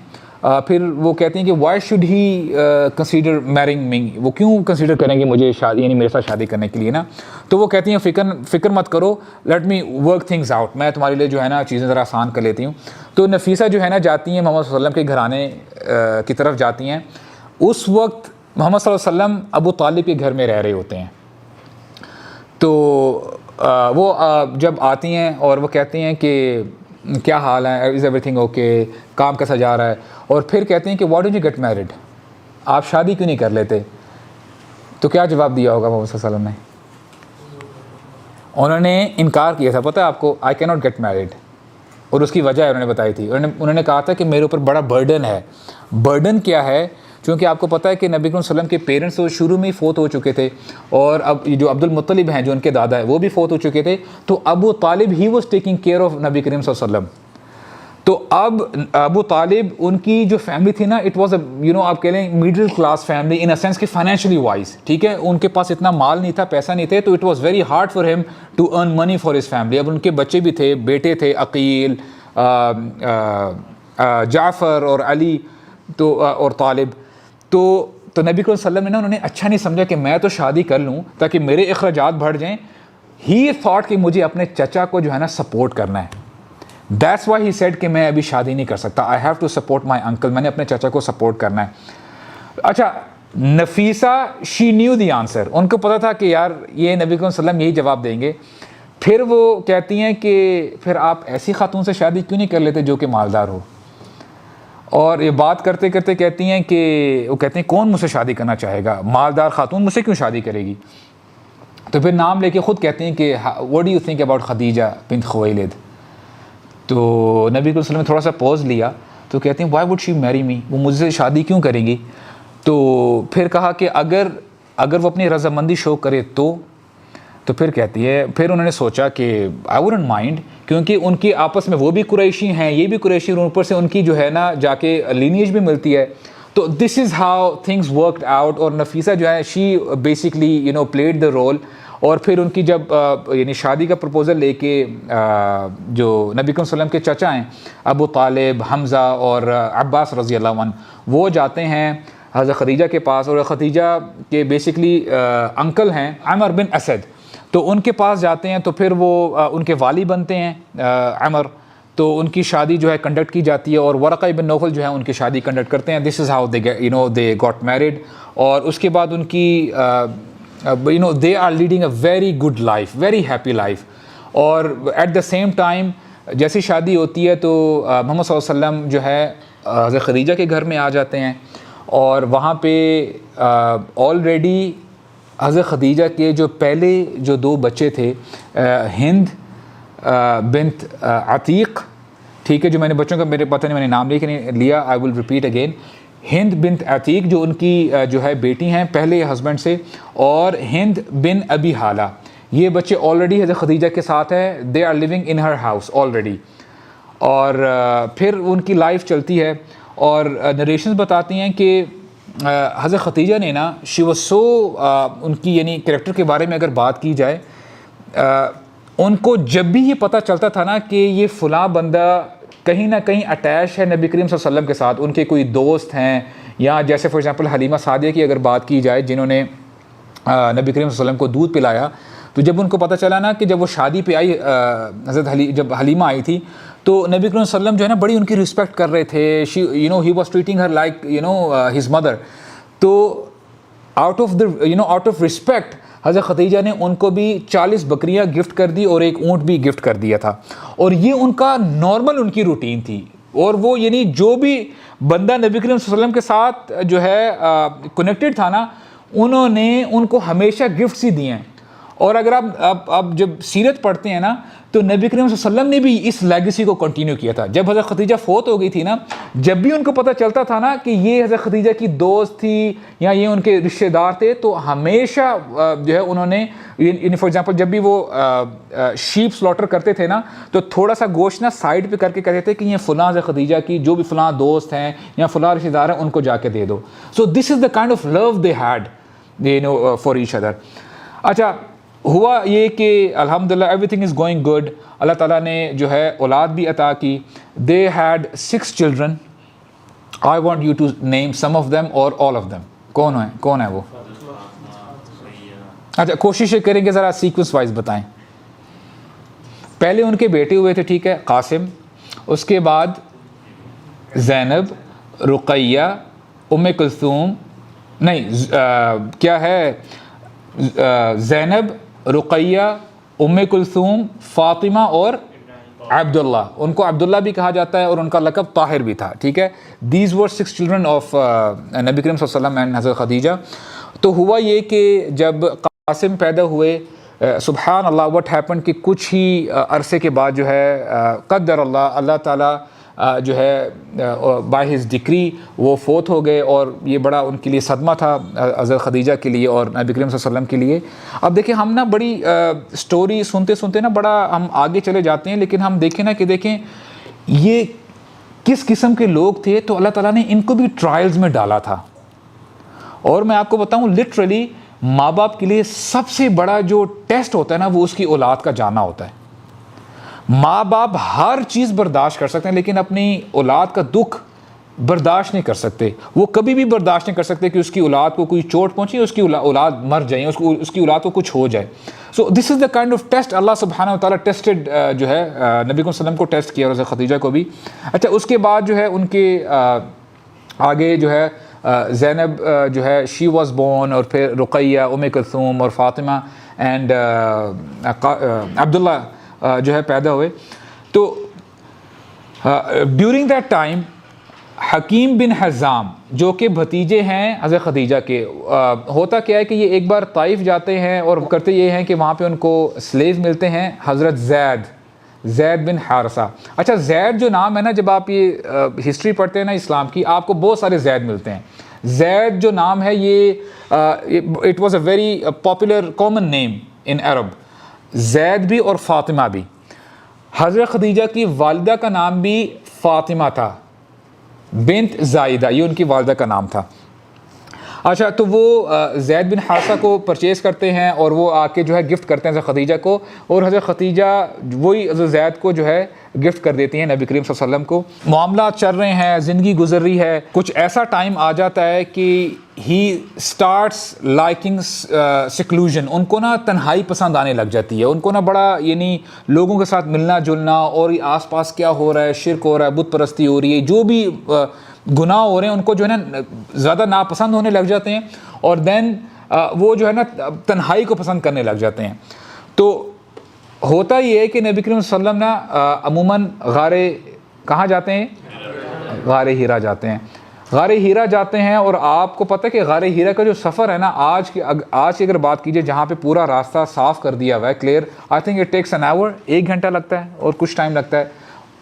پھر وہ کہتی ہیں کہ why should he consider marrying me, وہ کیوں کنسیڈر کریں گے مجھے شادی، یعنی میرے ساتھ شادی کرنے کے لیے نا. تو وہ کہتی ہیں فکر مت کرو، let me work things out, میں تمہارے لیے جو ہے نا چیزیں ذرا آسان کر لیتی ہوں. تو نفیسہ جو ہے نا جاتی ہیں محمد صلی اللہ علیہ وسلم کے گھرانے کی طرف جاتی ہیں. اس وقت محمد صلی اللہ علیہ وسلم ابو طالب کے گھر میں رہ رہے ہوتے ہیں. تو وہ جب آتی ہیں اور وہ کہتی ہیں کہ کیا حال ہے، از ایوری تھنگ اوکے، کام کیسا جا رہا ہے. اور پھر کہتے ہیں کہ why don't you get married, آپ شادی کیوں نہیں کر لیتے. تو کیا جواب دیا ہوگا محمد صلی اللہ علیہ وسلم نے؟ انہوں نے انکار کیا تھا، پتہ ہے آپ کو، آئی کی ناٹ گیٹ میرڈ. اور اس کی وجہ انہوں نے بتائی تھی، انہوں نے کہا تھا کہ میرے اوپر بڑا برڈن ہے. برڈن کیا ہے؟ چونکہ آپ کو پتہ ہے کہ نبی کریم صلی اللہ علیہ وسلم کے پیرنٹس تو شروع میں ہی فوت ہو چکے تھے، اور اب جو عبد المطلب ہیں جو ان کے دادا ہیں وہ بھی فوت ہو چکے تھے. تو ابو طالب he was taking care of نبی کریم صلی اللہ علیہ وسلم. تو اب ابو طالب ان کی جو فیملی تھی نا، اٹ واز آپ کہہ لیں middle class family in a sense کہ فائنینشلی وائز، ٹھیک ہے، ان کے پاس اتنا مال نہیں تھا، پیسہ نہیں تھے. تو it was very hard for him to earn money for his family. اب ان کے بچے بھی تھے، بیٹے تھے عقیل، جعفر اور علی، تو اور طالب. تو تو نبی کریم صلی اللہ علیہ وسلم نے انہوں نے اچھا نہیں سمجھا کہ میں تو شادی کر لوں تاکہ میرے اخراجات بڑھ جائیں. ہی تھاٹ کہ مجھے اپنے چچا کو جو ہے نا سپورٹ کرنا ہے. دیٹس وائی ہی سیڈ کہ میں ابھی شادی نہیں کر سکتا, I have to support my uncle, میں نے اپنے چچا کو سپورٹ کرنا ہے. اچھا Nafisa she knew the answer, ان کو پتا تھا کہ یار یہ نبی کریم صلی اللہ علیہ وسلم یہی جواب دیں گے. پھر وہ کہتی ہیں کہ پھر آپ ایسی خاتون سے شادی کیوں نہیں کر لیتے جو کہ مالدار ہو. اور یہ بات کرتے کرتے کہتی ہیں کہ وہ کہتے ہیں کون مجھ سے شادی کرنا چاہے گا, مالدار خاتون مجھ سے کیوں شادی کرے گی. تو پھر نام لے کے خود کہتے ہیں کہ what do you think about Khadija بنت خویلد. تو نبی صلی اللہ علیہ وسلم نے تھوڑا سا پوز لیا تو کہتے ہیں وائی وڈ شی میری می, وہ مجھ سے شادی کیوں کریں گی. تو پھر کہا کہ اگر وہ اپنی رضامندی شو کرے تو پھر کہتی ہے, پھر انہوں نے سوچا کہ آئی ووڈنٹ مائنڈ, کیونکہ ان کی آپس میں وہ بھی قریشی ہیں یہ بھی قریشی, اور اوپر سے ان کی جو ہے نا جا کے لینیج بھی ملتی ہے. تو this is how things worked out. اور نفیسہ جو ہے she basically played the role. اور پھر ان کی جب یعنی شادی کا پرپوزل لے کے جو نبی کریم صلی اللہ علیہ وسلم کے چچا ہیں ابو طالب, حمزہ اور عباس رضی اللہ عنہ, وہ جاتے ہیں حضرت خدیجہ کے پاس. اور خدیجہ کے بیسکلی انکل ہیں عمر بن اسد, تو ان کے پاس جاتے ہیں. تو پھر وہ ان کے والی بنتے ہیں عمر, تو ان کی شادی جو ہے کنڈکٹ کی جاتی ہے. اور ورقہ بن نوفل جو ہے ان کی شادی کنڈکٹ کرتے ہیں. This is how they got married. اور اس کے بعد ان کی they are leading a very good life, very happy life. اور at the same time جیسی شادی ہوتی ہے تو محمد صلی اللہ علیہ وسلم جو ہے حضرت خدیجہ کے گھر میں آ جاتے ہیں. اور وہاں پہ آلریڈی حضرت خدیجہ کے جو پہلے جو 2 بچے تھے, ہند بنت عتیق, ٹھیک ہے, جو میں نے بچوں کا میرے پتہ نہیں میں نے نام لیا, آئی ول ریپیٹ اگین. ہند بنت عتیق جو ان کی جو ہے بیٹی ہیں پہلے ہسبینڈ سے, اور ہند بن ابی حالہ, یہ بچے آلریڈی حضرت خدیجہ کے ساتھ ہے. They are living in her house already. اور پھر ان کی لائف چلتی ہے. اور نریشنز بتاتی ہیں کہ حضرت خدیجہ نے نا شی واز سو, ان کی یعنی کریکٹر کے بارے میں اگر بات کی جائے, ان کو جب بھی یہ پتہ چلتا تھا نا کہ یہ فلاں بندہ کہیں نہ کہیں اٹیچ ہے نبی کریم صلی اللہ علیہ وسلم کے ساتھ, ان کے کوئی دوست ہیں, یا جیسے فار ایگزامپل حلیمہ سعدیہ کی اگر بات کی جائے جنہوں نے نبی کریم صلی اللہ علیہ وسلم کو دودھ پلایا, تو جب ان کو پتہ چلا نا کہ جب وہ شادی پہ آئی جب حلیمہ آئی تھی, تو نبی کریم صلی اللہ علیہ وسلم جو ہے نا بڑی ان کی رسپیکٹ کر رہے تھے. He was treating Hare like his mother. تو آؤٹ آف رسپیکٹ حضرت خدیجہ نے ان کو بھی 40 بکریاں گفٹ کر دی اور ایک اونٹ بھی گفٹ کر دیا تھا. اور یہ ان کا نارمل ان کی روٹین تھی. اور وہ یعنی جو بھی بندہ نبی کریم صلی اللہ علیہ وسلم کے ساتھ جو ہے کنیکٹڈ تھا نا, انہوں نے ان کو ہمیشہ گفٹس ہی دیے ہیں. اور اگر آپ جب سیرت پڑھتے ہیں نا, تو نبی کریم صلی اللہ علیہ وسلم نے بھی اس لیگیسی کو کنٹینیو کیا تھا. جب حضرت خدیجہ فوت ہو گئی تھی نا, جب بھی ان کو پتہ چلتا تھا نا کہ یہ حضرت خدیجہ کی دوست تھی یا یہ ان کے رشتہ دار تھے, تو ہمیشہ جو ہے انہوں نے فار ایگزامپل جب بھی وہ شیپ سلاٹر کرتے تھے نا, تو تھوڑا سا گوشت نا سائڈ پہ کر کے کہتے تھے کہ یہ فلاں حضرت خدیجہ کی جو بھی فلاں دوست ہیں یا فلاں رشتہ دار ہیں ان کو جا کے دے دو. So this is the kind of love they had for each other. اچھا ہوا یہ کہ الحمدللہ everything is going good. Allah تعالیٰ نے جو ہے اولاد بھی عطا کی. They had 6 children. I want you to name some of them or all of them. کون ہے وہ؟ اچھا کوشش کریں گے ذرا سیکوینس وائز بتائیں. پہلے ان کے بیٹے ہوئے تھے, ٹھیک ہے, قاسم. اس کے بعد زینب, رقیہ, ام کلثوم, نہیں کیا ہے, زینب, رقیہ, ام کلثوم, فاطمہ اور عبداللہ. ان کو عبداللہ بھی کہا جاتا ہے اور ان کا لقب طاہر بھی تھا, ٹھیک ہے. دیز ور 6 چلڈرن آف نبی کریم صلی اللہ علیہ وسلم اینڈ حضرت خدیجہ. تو ہوا یہ کہ جب قاسم پیدا ہوئے, سبحان اللہ وٹ ہیپن کہ کچھ ہی عرصے کے بعد جو ہے قدر اللہ تعالیٰ جو ہے بائی ہز ڈکری وہ فوت ہو گئے. اور یہ بڑا ان کے لیے صدمہ تھا حضرت خدیجہ کے لیے اور نبی کریم صلی اللہ علیہ وسلم کے لیے. اب دیکھیں ہم نا بڑی سٹوری سنتے نا بڑا ہم آگے چلے جاتے ہیں, لیکن ہم دیکھیں نا کہ دیکھیں یہ کس قسم کے لوگ تھے. تو اللہ تعالیٰ نے ان کو بھی ٹرائلز میں ڈالا تھا. اور میں آپ کو بتاؤں لٹرلی ماں باپ کے لیے سب سے بڑا جو ٹیسٹ ہوتا ہے نا, وہ اس کی اولاد کا جاننا ہوتا ہے. ماں باپ ہر چیز برداشت کر سکتے ہیں, لیکن اپنی اولاد کا دکھ برداشت نہیں کر سکتے. وہ کبھی بھی برداشت نہیں کر سکتے کہ اس کی اولاد کو کوئی چوٹ پہنچے, اس کی اولاد مر جائیں, اس کی اولاد کو کچھ ہو جائے. سو this is the kind of test اللہ سبحانہ و تعالیٰ ٹیسٹڈ جو ہے نبی صلی اللہ علیہ وسلم کو ٹیسٹ کیا, اور حضرت خدیجہ کو بھی. اچھا اس کے بعد جو ہے ان کے آگے جو ہے زینب جو ہے شی واز بورن, اور پھر رقیہ, ام کلثوم اور فاطمہ اینڈ عبداللہ جو ہے پیدا ہوئے. تو ڈیورنگ دیٹ ٹائم حکیم بن حزام جو کہ بھتیجے ہیں حضرت خدیجہ کے, ہوتا کیا ہے کہ یہ ایک بار طائف جاتے ہیں اور کرتے یہ ہیں کہ وہاں پہ ان کو سلیو ملتے ہیں حضرت زید بن حارثہ. اچھا زید جو نام ہے نا, جب آپ یہ ہسٹری پڑھتے ہیں نا اسلام کی, آپ کو بہت سارے زید ملتے ہیں. زید جو نام ہے یہ it was a very popular common name in Arab, Zaid بھی اور فاطمہ بھی. حضرت خدیجہ کی والدہ کا نام بھی فاطمہ تھا بنت زائدہ, یہ ان کی والدہ کا نام تھا. اچھا تو وہ زید بن حارثہ کو پرچیز کرتے ہیں اور وہ آ کے جو ہے گفٹ کرتے ہیں حضرت خدیجہ کو, اور حضرت خدیجہ وہی حضرت زید کو جو ہے گفٹ کر دیتی ہیں نبی کریم صلی اللہ علیہ وسلم کو. معاملات چل رہے ہیں, زندگی گزر رہی ہے, کچھ ایسا ٹائم آ جاتا ہے کہ ہی اسٹارٹس لائکنگ سیکلوژن, ان کو نا تنہائی پسند آنے لگ جاتی ہے. ان کو نا بڑا یعنی لوگوں کے ساتھ ملنا جلنا, اور آس پاس کیا ہو رہا ہے, شرک ہو رہا ہے, بت پرستی ہو رہی ہے, جو بھی گناہ ہو رہے ہیں ان کو جو ہے نا زیادہ ناپسند ہونے لگ جاتے ہیں, اور دین وہ جو ہے نا تنہائی کو پسند کرنے لگ جاتے ہیں. تو ہوتا یہ ہے کہ نبی کریم صلی اللہ علیہ وسلم نا عموماً کہاں جاتے ہیں, غار ہیرا جاتے ہیں. غار ہیرا جاتے ہیں, اور آپ کو پتہ ہے کہ غار ہیرا کا جو سفر ہے نا, آج کی اگر بات کیجیے جہاں پہ پورا راستہ صاف کر دیا ہوا ہے clear, I think it takes an hour, 1 گھنٹہ لگتا ہے اور کچھ ٹائم لگتا ہے.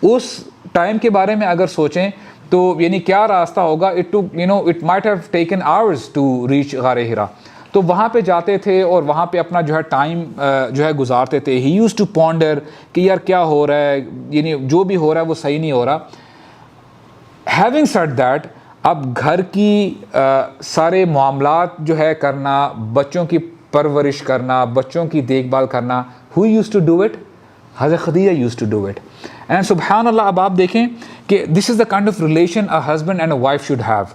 اس ٹائم کے بارے میں اگر سوچیں تو یعنی کیا راستہ ہوگا, it might have taken hours to reach غار ہیرا. تو وہاں پہ جاتے تھے اور وہاں پہ اپنا جو ہے ٹائم جو ہے گزارتے تھے. ہی یوز ٹو پونڈر کہ یار کیا ہو رہا ہے, یعنی جو بھی ہو رہا ہے وہ صحیح نہیں ہو رہا. ہیونگ سیڈ دیٹ, اب گھر کی سارے معاملات جو ہے کرنا, بچوں کی پرورش کرنا, بچوں کی دیکھ بھال کرنا, who used to do it? حضرت Khadija used to do it. And سبحان اللہ, اب آپ دیکھیں کہ this is the kind of relation a husband and a wife should have.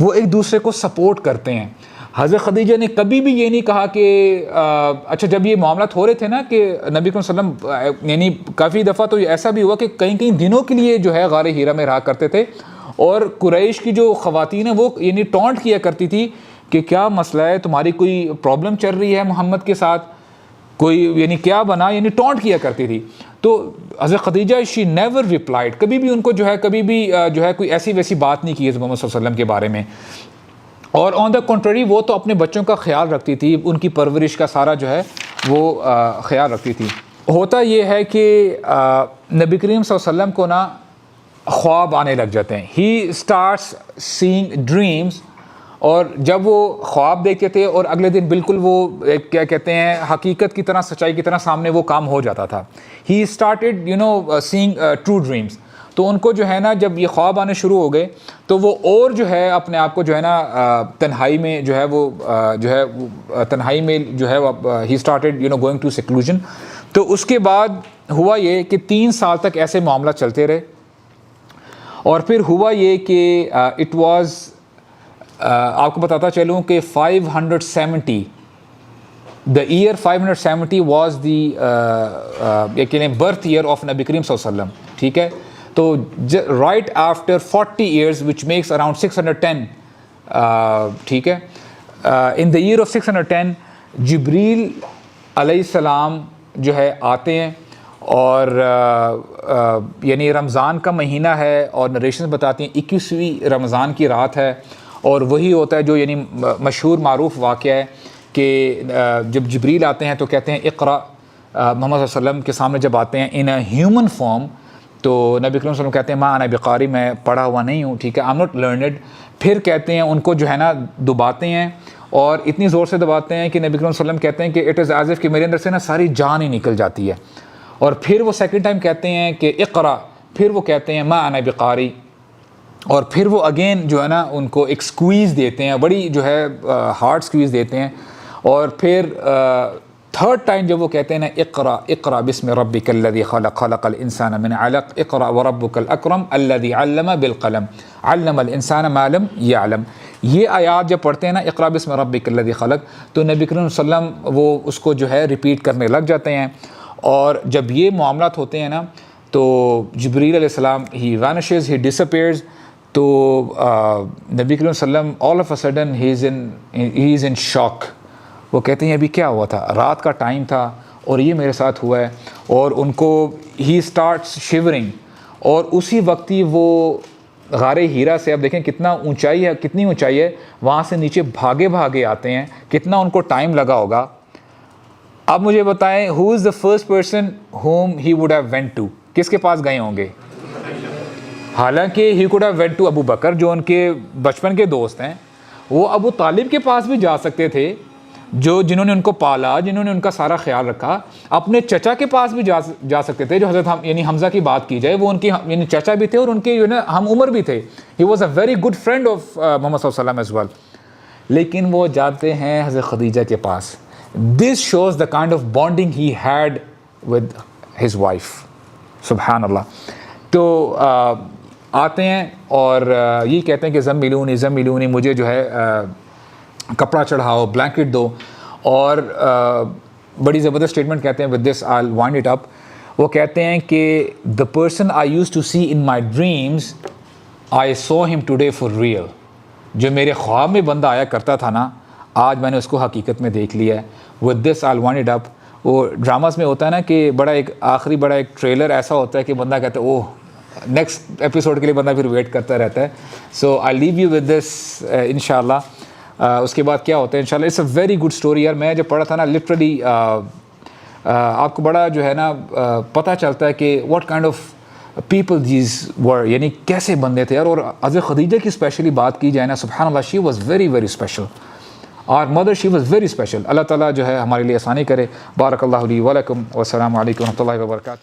وہ ایک دوسرے کو سپورٹ کرتے ہیں. حضرت خدیجہ نے کبھی بھی یہ نہیں کہا کہ اچھا جب یہ معاملات ہو رہے تھے نا کہ نبی صلی اللہ علیہ وسلم یعنی کافی دفعہ تو ایسا بھی ہوا کہ کئی دنوں کے لیے جو ہے غار ہیرا میں رہا کرتے تھے, اور قریش کی جو خواتین ہیں وہ یعنی ٹونٹ کیا کرتی تھی کہ کیا مسئلہ ہے, تمہاری کوئی پرابلم چل رہی ہے محمد کے ساتھ, کوئی یعنی کیا بنا, یعنی ٹونٹ کیا کرتی تھی. تو حضرت خدیجہ شی نیور ریپلائڈ, کبھی بھی ان کو جو ہے کبھی بھی جو ہے کوئی ایسی ویسی بات نہیں کی ہے محمد صلی اللہ علیہ وسلم کے بارے میں. اور آن دا کنٹری وہ تو اپنے بچوں کا خیال رکھتی تھی, ان کی پرورش کا سارا جو ہے وہ خیال رکھتی تھی. ہوتا یہ ہے کہ نبی کریم صلی اللہ علیہ وسلم کو نا خواب آنے لگ جاتے ہیں. ہی اسٹارٹس سینگ ڈریمز, اور جب وہ خواب دیکھتے تھے اور اگلے دن بالکل وہ کیا کہتے ہیں حقیقت کی طرح, سچائی کی طرح سامنے وہ کام ہو جاتا تھا. He started seeing true dreams. تو ان کو جو ہے نا جب یہ خواب آنے شروع ہو گئے تو وہ اور جو ہے اپنے آپ کو جو ہے نا تنہائی میں جو ہے وہ تنہائی میں جو ہے he started going to seclusion. تو اس کے بعد ہوا یہ کہ 3 سال تک ایسے معاملات چلتے رہے, اور پھر ہوا یہ کہ اٹ واز آپ کو بتاتا چلوں کہ 570 the year 570 was the یہ کہہ لیں برتھ ایئر آف نبی کریم صلی اللہ علیہ وسلم. ٹھیک ہے, تو right after 40 years which makes around 610, ٹھیک ہے, in the year of 610 جبریل علیہ السلام جو ہے آتے ہیں, اور یعنی رمضان کا مہینہ ہے, اور نریشنز بتاتی ہیں 21ویں رمضان کی رات ہے. اور وہی ہوتا ہے جو یعنی مشہور معروف واقعہ ہے کہ جب جبریل آتے ہیں تو کہتے ہیں اقرا, محمد صلی اللہ علیہ وسلم کے سامنے جب آتے ہیں ان اے ہیومن فارم, تو نبی کریم صلی اللہ علیہ وسلم کہتے ہیں ما انا بقاری, میں پڑھا ہوا نہیں ہوں, ٹھیک ہے, آئی ایم ناٹ لرنڈ. پھر کہتے ہیں ان کو جو ہے نا دباتے ہیں, اور اتنی زور سے دباتے ہیں کہ نبی کریم صلی اللہ علیہ وسلم کہتے ہیں کہ اٹ از ایز اف کہ میرے اندر سے نا ساری جان ہی نکل جاتی ہے. اور پھر وہ سیکنڈ ٹائم کہتے ہیں کہ اقرا, پھر وہ کہتے ہیں ما انا بقاری, اور پھر وہ اگین جو ہے نا ان کو ایک سکویز دیتے ہیں, بڑی جو ہے ہارڈ سکویز دیتے ہیں, اور پھر تھرڈ ٹائم جب وہ کہتے ہیں نا اقرا اقرا بسم ربک الذی خلق خلق الانسان من علق اقرا وربک الاکرم الذی علم بالقلم علم الانسان ما لم یعلم، یہ آیات جب پڑھتے ہیں نا اقرا بسم ربک الذی خلق، تو نبی کریم صلی اللہ علیہ وسلم وہ اس کو جو ہے ریپیٹ کرنے لگ جاتے ہیں. اور جب یہ معاملات ہوتے ہیں نا تو جبریل علیہ السلام ہی وینشز، ہی ڈسپیئرز. تو نبی کریم صلی اللہ علیہ وسلم all of a sudden he از ان شاک. وہ کہتے ہیں ابھی کیا ہوا تھا، رات کا ٹائم تھا اور یہ میرے ساتھ ہوا ہے. اور ان کو ہی اسٹارٹس شیورنگ، اور اسی وقت ہی وہ غار ہیرا سے، اب دیکھیں کتنا اونچائی ہے، کتنی اونچائی ہے، وہاں سے نیچے بھاگے بھاگے آتے ہیں. کتنا ان کو ٹائم لگا ہوگا. اب مجھے بتائیں who is the first person whom he would have went to, کس کے پاس گئے ہوں گے؟ حالانکہ he could have went to Abu Bakr جو ان کے بچپن کے دوست ہیں. وہ ابو طالب کے پاس بھی جا سکتے تھے، جنہوں نے ان کو پالا، جنہوں نے ان کا سارا خیال رکھا. اپنے چچا کے پاس بھی جا سکتے تھے، جو حضرت یعنی حمزہ کی بات کی جائے، وہ ان کی یعنی چچا بھی تھے اور ان کے ہم عمر بھی تھے. He was a very good friend of Muhammad صلی اللہ علیہ وسلم ایز ویل. لیکن وہ جاتے ہیں حضرت خدیجہ کے پاس. This shows the kind of bonding he had with his wife. سبحان اللہ. تو آتے ہیں اور یہ کہتے ہیں کہ زملونی مجھے جو ہے کپڑا چڑھاؤ، بلینکٹ دو. اور بڑی زبردست اسٹیٹمنٹ کہتے ہیں with this I will وائنڈ it up. وہ کہتے ہیں کہ the person I used to see in my dreams I saw him today for real. جو میرے خواب میں بندہ آیا کرتا تھا نا، آج میں نے اس کو حقیقت میں دیکھ لیا ہے. With this I will وائنڈ it up. وہ ڈراماز میں ہوتا ہے نا کہ بڑا ایک آخری بڑا ایک ٹریلر ایسا ہوتا ہے کہ بندہ کہتا ہے اوہ نیکسٹ ایپیسوڈ کے لیے بندہ پھر ویٹ کرتا رہتا ہے. سو آئی لیو یو ود دس انشاءاللہ. اس کے بعد کیا ہوتا ہے انشاءاللہ. It's a very good story یار. میں جب پڑھا تھا نا لٹرلی آپ کو بڑا جو ہے نا پتہ چلتا ہے کہ what kind of people these were, یعنی کیسے بندے تھے یار. اور حضرت خدیجہ کی اسپیشلی بات کی جائے نا، سبحان اللہ، she was very very special. اور mother she was very special. Allah تعالیٰ جو ہے ہمارے لیے آسانی کرے. بارک اللہ لی ولکم، والسلام علیکم و رحمۃ اللہ وبرکاتہ.